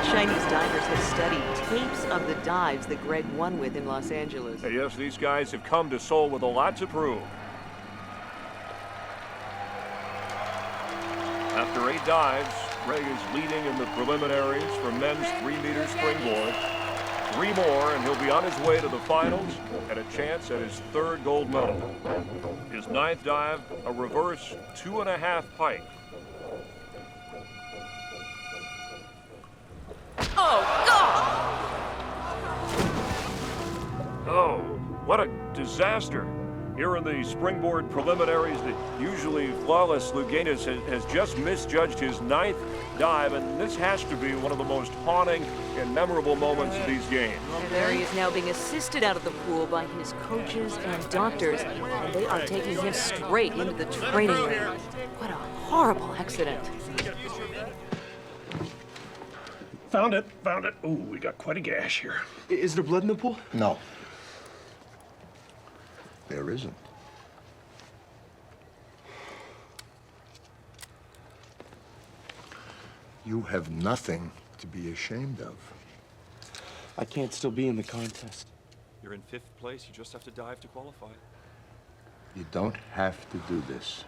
Chinese divers have studied tapes of the dives that Greg won with in Los Angeles. Yes, these guys have come to Seoul with a lot to prove. After 8 dives, Greg is leading in the preliminaries for men's 3-meter springboard. 3 more, and he'll be on his way to the finals and a chance at his 3rd gold medal. His 9th dive, a reverse 2.5 pike. Oh, God! Oh, what a disaster. Here in the springboard preliminaries, the usually flawless Louganis has just misjudged his 9th dive, and this has to be one of the most haunting and memorable moments of these games. And there he is now being assisted out of the pool by his coaches and doctors, and they are taking him straight into the training room. What a horrible accident. Found it. Ooh, we got quite a gash here. Is there blood in the pool? No. There isn't. You have nothing to be ashamed of. I can't still be in the contest. You're in 5th place. You just have to dive to qualify. You don't have to do this.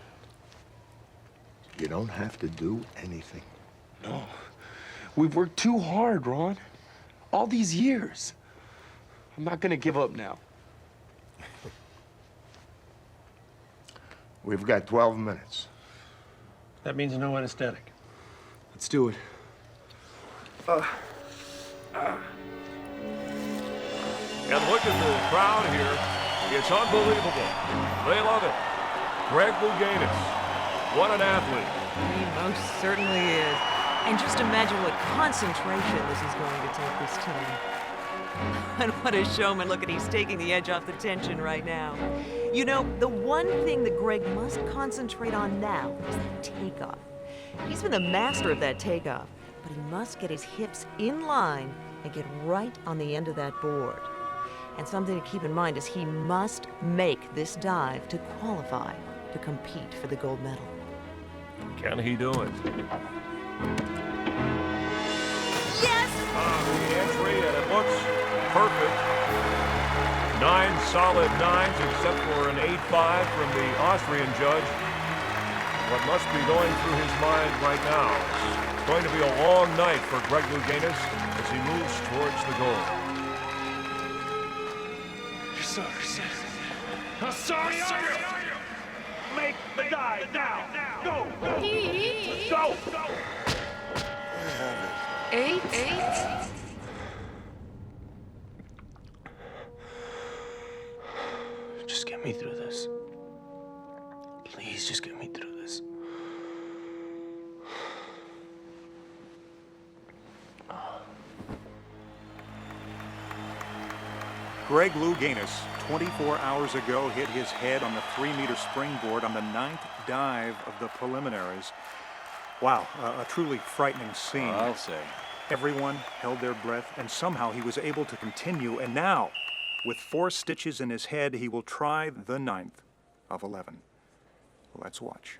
You don't have to do anything. No. We've worked too hard, Ron. All these years. I'm not gonna give up now. We've got 12 minutes. That means no anesthetic. Let's do it. And look at the crowd here. It's unbelievable. They love it. Greg Louganis. What an athlete. He most certainly is. And just imagine what concentration this is going to take this time. And what a showman. Look at, he's taking the edge off the tension right now. You know, the one thing that Greg must concentrate on now is that takeoff. He's been the master of that takeoff, but he must get his hips in line and get right on the end of that board. And something to keep in mind is he must make this dive to qualify to compete for the gold medal. Can he do it? Yes! The entry, and it looks perfect. 9 solid 9s, except for an 8.5 from the Austrian judge. What must be going through his mind right now? It's going to be a long night for Greg Louganis as he moves towards the goal. How sorry are you? Make the dive now. Go. Go. Go. 8. Just get me through this. Please, just get me through this. Greg Louganis, 24 hours ago, hit his head on the 3-meter springboard on the 9th dive of the preliminaries. Wow, a truly frightening scene. I'll say. Everyone held their breath, and somehow he was able to continue. And now, with 4 stitches in his head, he will try the 9th of 11. Let's watch.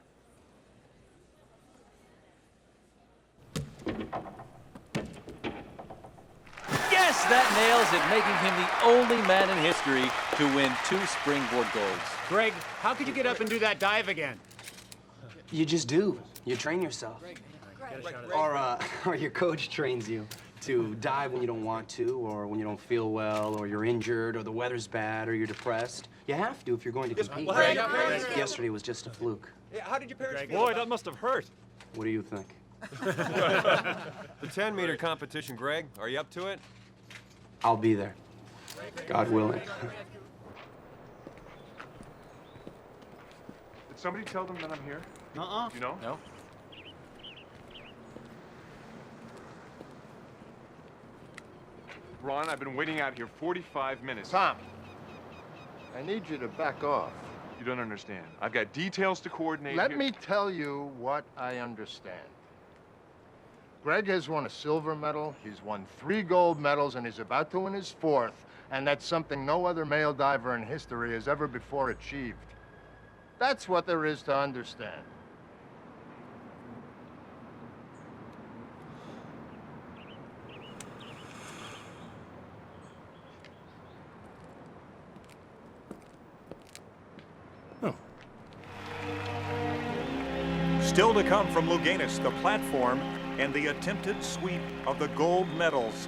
Yes, that nails it, making him the only man in history to win 2 springboard golds. Greg, how could you get up and do that dive again? You just do. You train yourself. Or your coach trains you to dive when you don't want to, or when you don't feel well, or you're injured, or the weather's bad, or you're depressed. You have to if you're going to compete. Yesterday was just a fluke. Yeah, how did your parents feel? Boy, that must have hurt. What do you think? The 10-meter competition, Greg. Are you up to it? I'll be there. God willing. Did somebody tell them that I'm here? You know? No. Ron, I've been waiting out here 45 minutes. Tom, I need you to back off. You don't understand. I've got details to coordinate. Let me tell you what I understand. Greg has won a silver medal, he's won 3 gold medals, and he's about to win his 4th, and that's something no other male diver in history has ever before achieved. That's what there is to understand. Still to come from Louganis, the platform and the attempted sweep of the gold medals.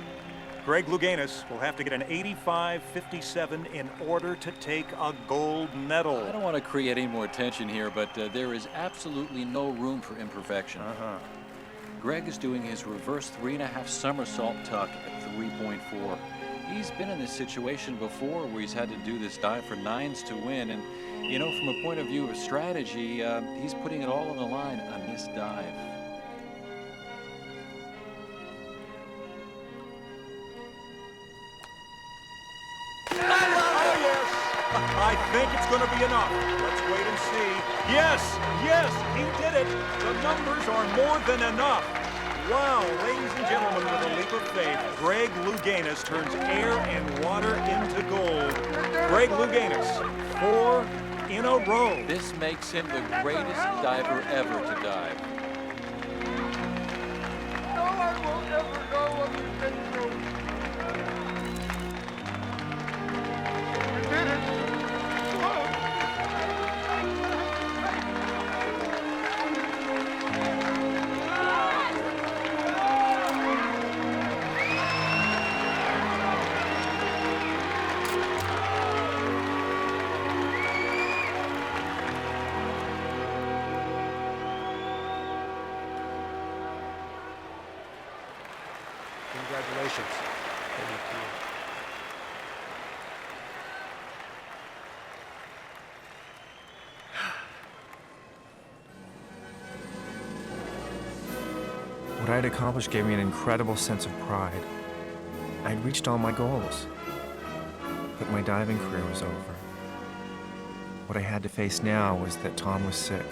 Greg Louganis will have to get an 85.57 in order to take a gold medal. I don't want to create any more tension here, but there is absolutely no room for imperfection. Greg is doing his reverse 3.5 somersault tuck at 3.4. He's been in this situation before where he's had to do this dive for 9s to win, and you know, from a point of view of strategy, he's putting it all on the line on this dive. Oh, yes! I think it's going to be enough. Let's wait and see. Yes, yes, he did it. The numbers are more than enough. Wow, ladies and gentlemen, with a leap of faith, Greg Louganis turns air and water into gold. Greg Louganis, 4 in a row. This makes him the greatest diver ever to dive. No, I won't ever know what we've been through. We did it. Congratulations. I had accomplished gave me an incredible sense of pride. I had reached all my goals. But my diving career was over. What I had to face now was that Tom was sick.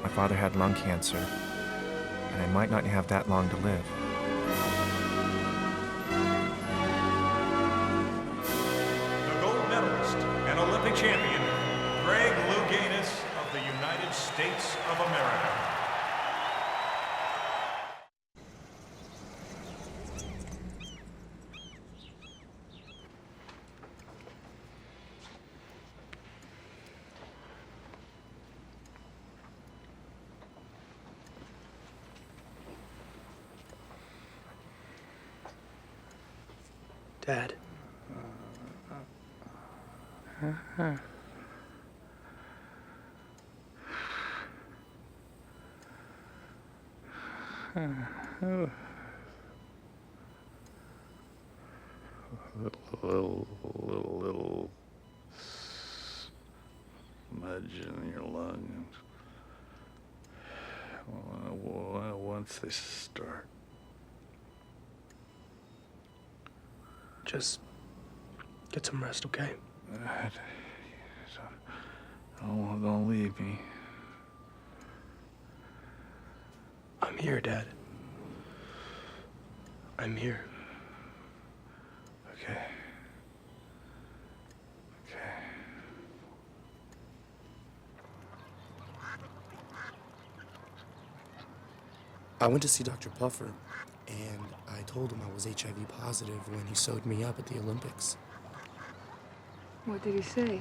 My father had lung cancer, and I might not have that long to live. The gold medalist and Olympic champion, Greg Louganis of the United States of America. Dad. Little smudge in your lungs. Once they start. Just get some rest, okay? Don't leave me. I'm here, Dad. I'm here. Okay. I went to see Dr. Puffer, and I told him I was HIV positive when he sewed me up at the Olympics. What did he say?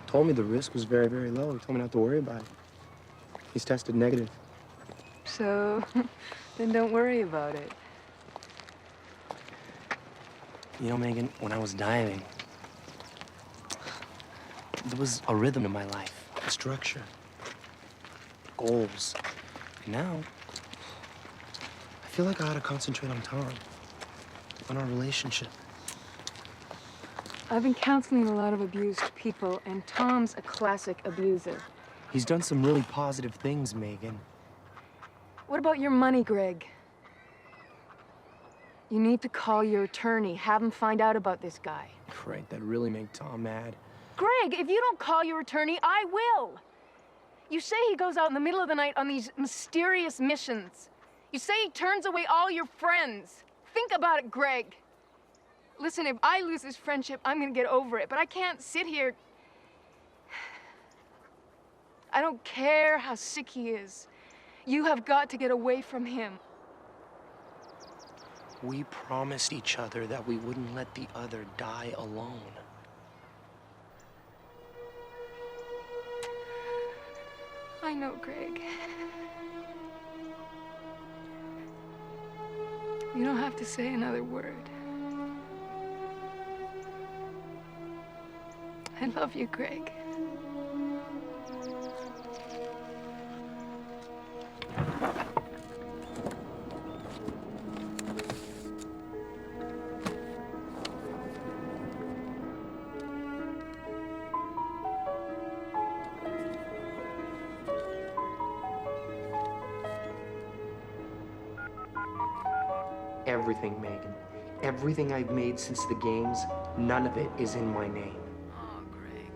Told me the risk was very, very low. He told me not to worry about it. He's tested negative. So, then don't worry about it. You know, Megan, when I was diving, there was a rhythm in my life, a structure, goals. And now, I feel like I ought to concentrate on Tom, on our relationship. I've been counseling a lot of abused people, and Tom's a classic abuser. He's done some really positive things, Megan. What about your money, Greg? You need to call your attorney, have him find out about this guy. Right, that'd really make Tom mad. Greg, if you don't call your attorney, I will. You say he goes out in the middle of the night on these mysterious missions. You say he turns away all your friends. Think about it, Greg. Listen, if I lose this friendship, I'm gonna get over it, but I can't sit here. I don't care how sick he is. You have got to get away from him. We promised each other that we wouldn't let the other die alone. I know, Greg. You don't have to say another word. I love you, Greg. Everything, Megan. Everything I've made since the games, none of it is in my name. Oh, Greg.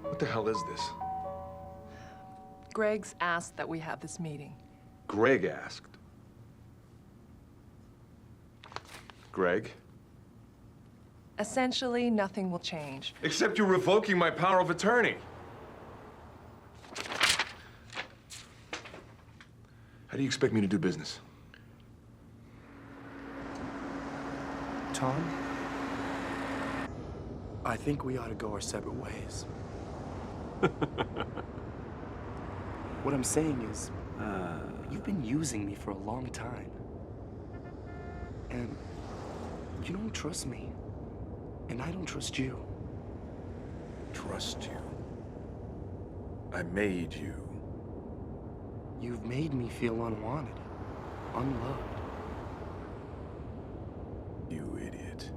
What the hell is this? Greg's asked that we have this meeting. Greg asked. Greg? Essentially, nothing will change. Except you're revoking my power of attorney. How do you expect me to do business? Tom, I think we ought to go our separate ways. What I'm saying is, you've been using me for a long time. And you don't trust me. And I don't trust you. Trust you. I made you. You've made me feel unwanted, unloved. You idiot.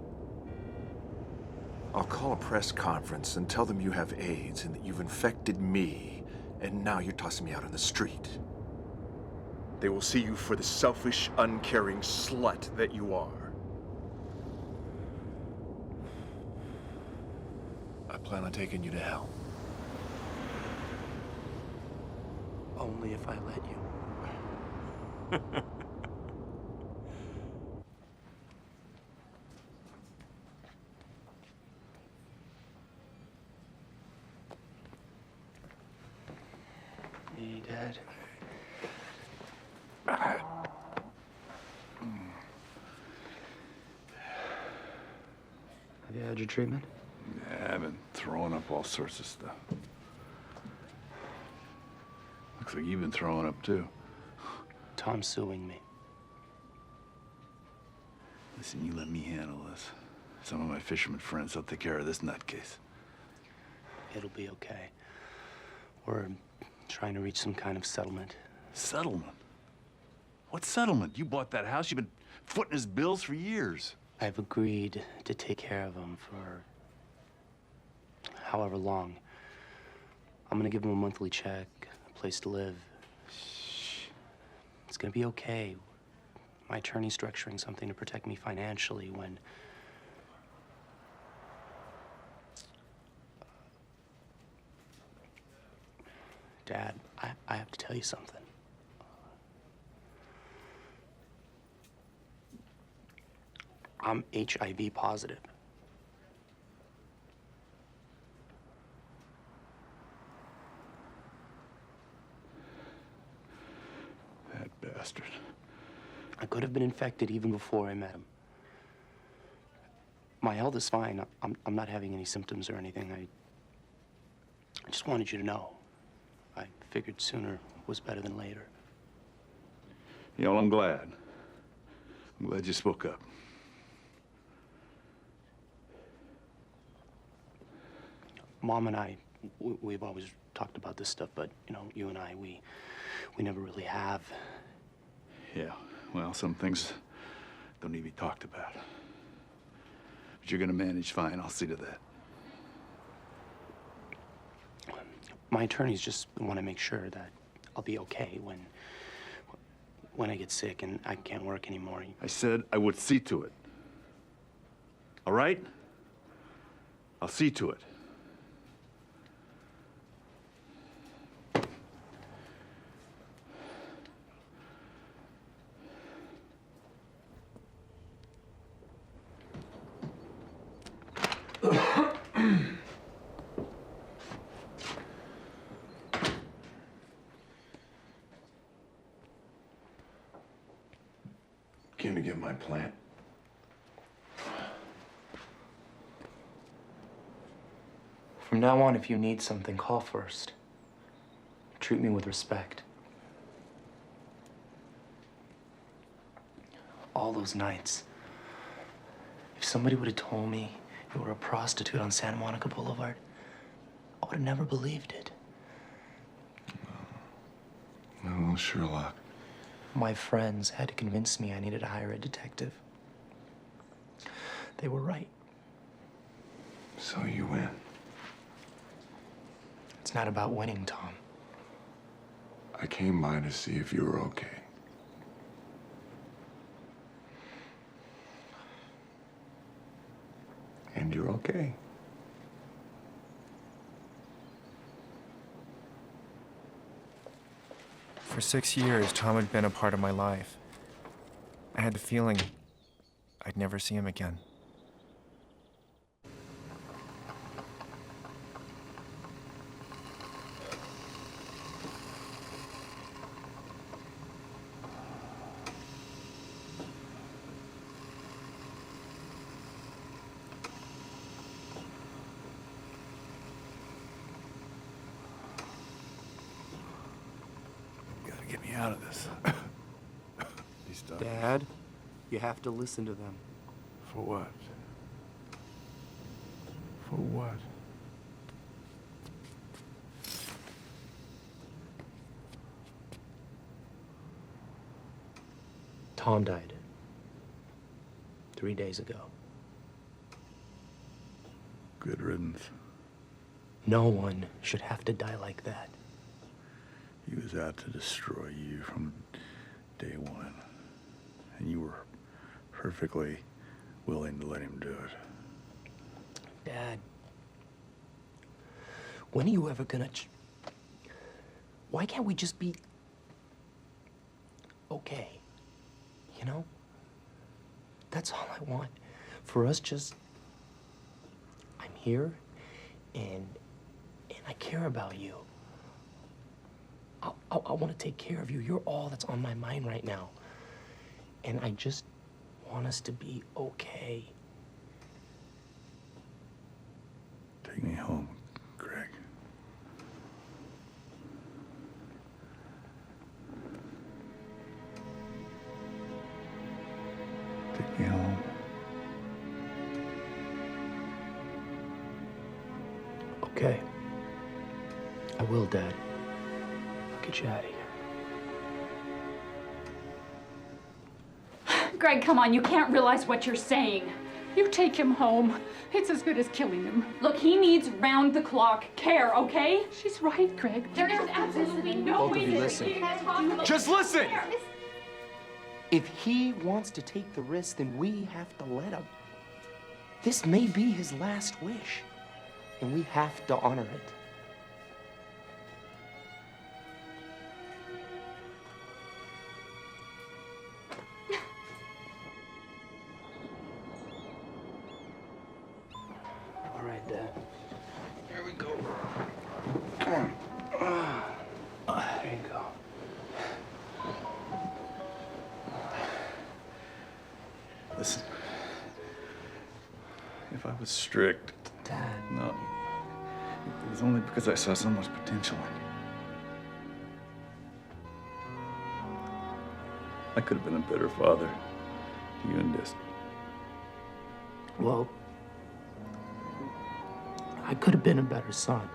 I'll call a press conference and tell them you have AIDS and that you've infected me And now you're tossing me out on the street. They will see you for the selfish, uncaring slut that you are. I plan on taking you to hell. Only if I let you. Hey, Dad. Have you had your treatment? Yeah, I've been throwing up all sorts of stuff. Looks like you've been throwing up, too. Tom's suing me. Listen, you let me handle this. Some of my fisherman friends will take care of this nutcase. It'll be okay. We're trying to reach some kind of settlement. Settlement? What settlement? You bought that house. You've been footing his bills for years. I've agreed to take care of him for however long. I'm gonna give him a monthly check, a place to live. It's gonna be okay. My attorney's structuring something to protect me financially when... Dad, I have to tell you something. I'm HIV positive. That bastard. I could have been infected even before I met him. My health is fine. I'm not having any symptoms or anything. I just wanted you to know. I figured sooner was better than later. Yeah, well, I'm glad. I'm glad you spoke up. Mom and I, we've always talked about this stuff, but, you know, you and I, we never really have. Yeah, well, some things don't need to be talked about. But you're gonna manage fine, I'll see to that. My attorneys just want to make sure that I'll be okay when I get sick and I can't work anymore. I said I would see to it. All right? I'll see to it. Came to get my plant. From now on, if you need something, call first. Treat me with respect. All those nights, if somebody would have told me you were a prostitute on Santa Monica Boulevard, I would have never believed it. No, Sherlock. My friends had to convince me I needed to hire a detective. They were right. So you win. It's not about winning, Tom. I came by to see if you were okay. And you're okay. For 6 years, Tom had been a part of my life. I had the feeling I'd never see him again. Get me out of this. Dad, you have to listen to them. For what? For what? Tom died 3 days ago. Good riddance. No one should have to die like that. He was out to destroy you from day one. And you were perfectly willing to let him do it. Dad, when are you ever gonna... Why can't we just be... okay? You know? That's all I want. For us just... I'm here, and I care about you. I want to take care of you. You're all that's on my mind right now. And I just want us to be okay. Take me home, Greg. Take me home. Okay. I will, Dad. I'll get you out of here. Greg, come on, you can't realize what you're saying. You take him home. It's as good as killing him. Look, he needs round-the-clock care, okay? She's right, Greg. There is absolutely no Both of way you that listen. he can possibly... Just listen! If he wants to take the risk, then we have to let him. This may be his last wish, and we have to honor it. All right, Dad. Here we go. Come on. There you go. Listen. If I was strict... Dad. No. It was only because I saw so much potential in you. I could have been a better father to you and this. Well, I could have been a better son.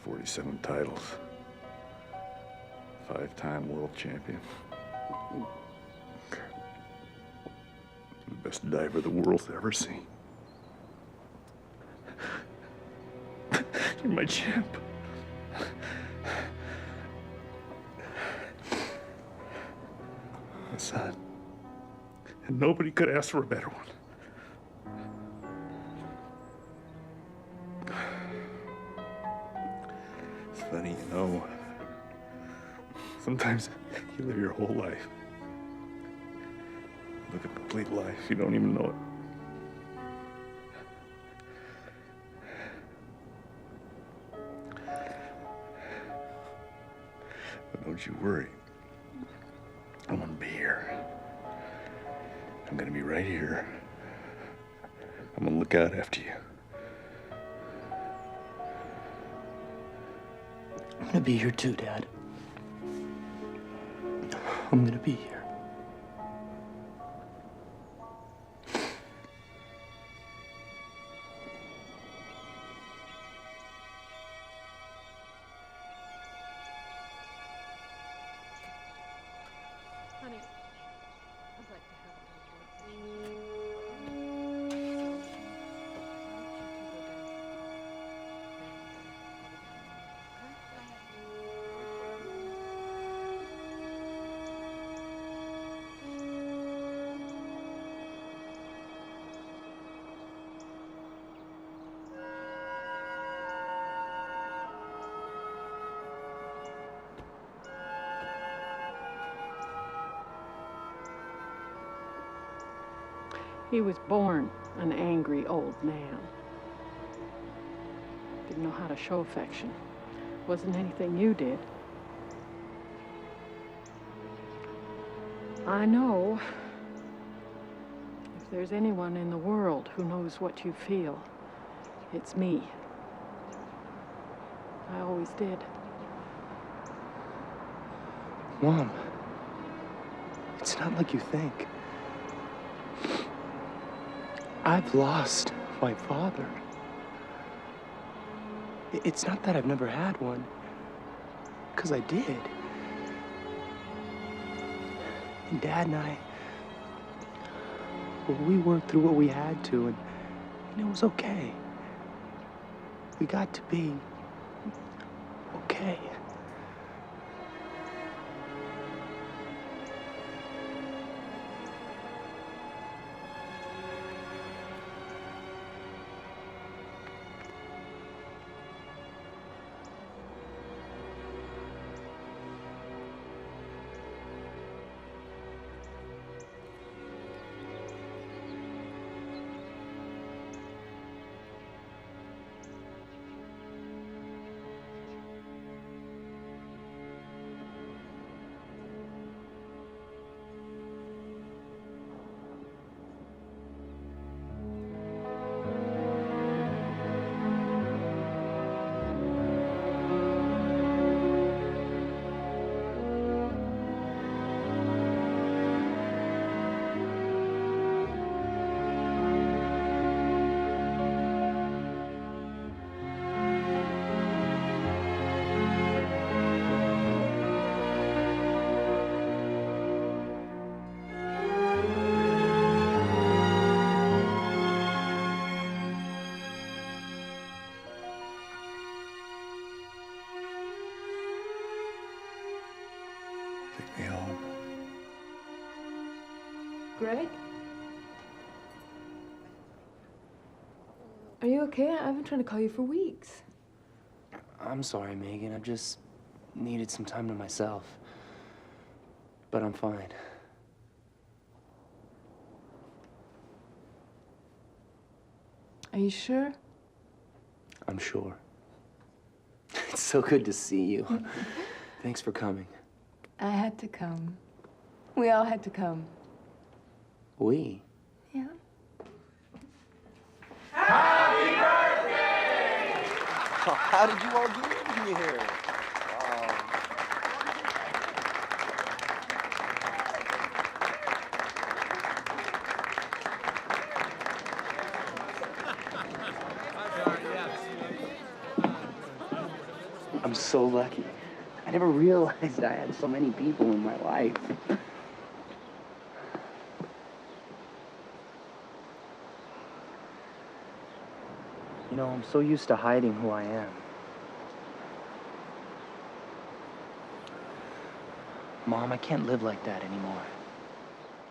47 titles. 5-time world champion. The best diver the world's ever seen. You're my champ. My son. And nobody could ask for a better one. It's funny, you know. Sometimes you live your whole life. Live a complete life, you don't even know it. But don't you worry. I'm gonna be here. I'm gonna be right here. I'm gonna look out after you. I'm gonna be here too, Dad. I'm gonna be here. Honey, I'd like to have He was born an angry old man. Didn't know how to show affection. Wasn't anything you did. I know if there's anyone in the world who knows what you feel, it's me. I always did. Mom, it's not like you think. I've lost my father. It's not that I've never had one, because I did. And Dad and I, well, we worked through what we had to, and it was okay. We got to be okay. Take me home. Greg? Are you okay? I've been trying to call you for weeks. I'm sorry, Megan. I just needed some time to myself. But I'm fine. Are you sure? I'm sure. It's so good to see you. Thanks for coming. I had to come. We all had to come. We? Yeah. Happy birthday! How did you all get in here? I'm so lucky. I never realized I had so many people in my life. You know, I'm so used to hiding who I am. Mom, I can't live like that anymore.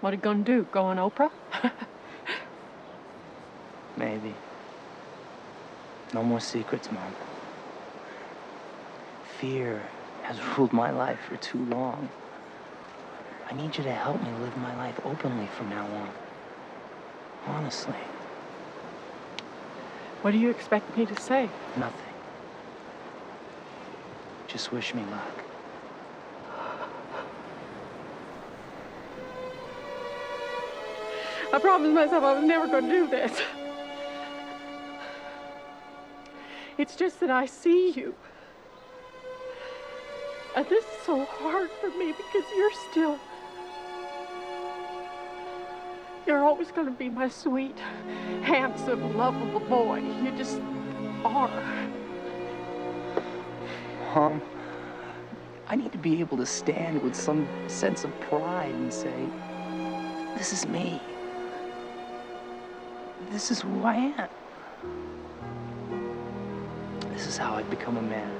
What are you gonna do? Go on Oprah? Maybe. No more secrets, Mom. Fear has ruled my life for too long. I need you to help me live my life openly from now on. Honestly. What do you expect me to say? Nothing. Just wish me luck. I promised myself I was never going to do this. It's just that I see you. And this is so hard for me because you're always going to be my sweet, handsome, lovable boy. You just are. Mom, I need to be able to stand with some sense of pride and say, this is me. This is who I am. This is how I become a man.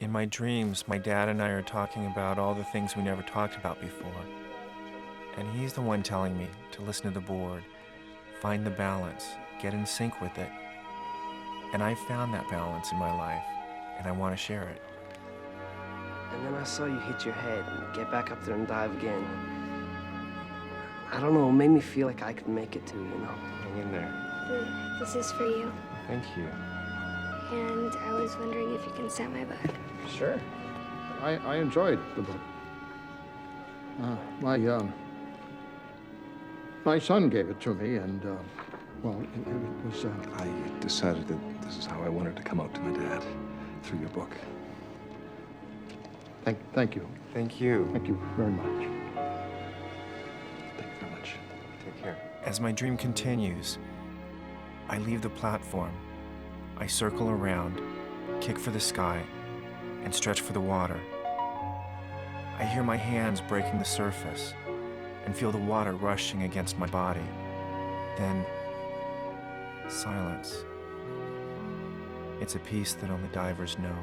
In my dreams, my dad and I are talking about all the things we never talked about before. And he's the one telling me to listen to the board, find the balance, get in sync with it. And I found that balance in my life, and I want to share it. And then I saw you hit your head and get back up there and dive again. I don't know, it made me feel like I could make it too, you know? Hang in there. This is for you. Thank you. And I was wondering if you can send my book. Sure. I enjoyed the book. My son gave it to me, and, well, it was... I decided that this is how I wanted to come out to my dad, through your book. Thank you. Thank you. Thank you very much. Thank you very much. Take care. As my dream continues, I leave the platform. I circle around, kick for the sky, and stretch for the water. I hear my hands breaking the surface and feel the water rushing against my body. Then, silence. It's a peace that only divers know.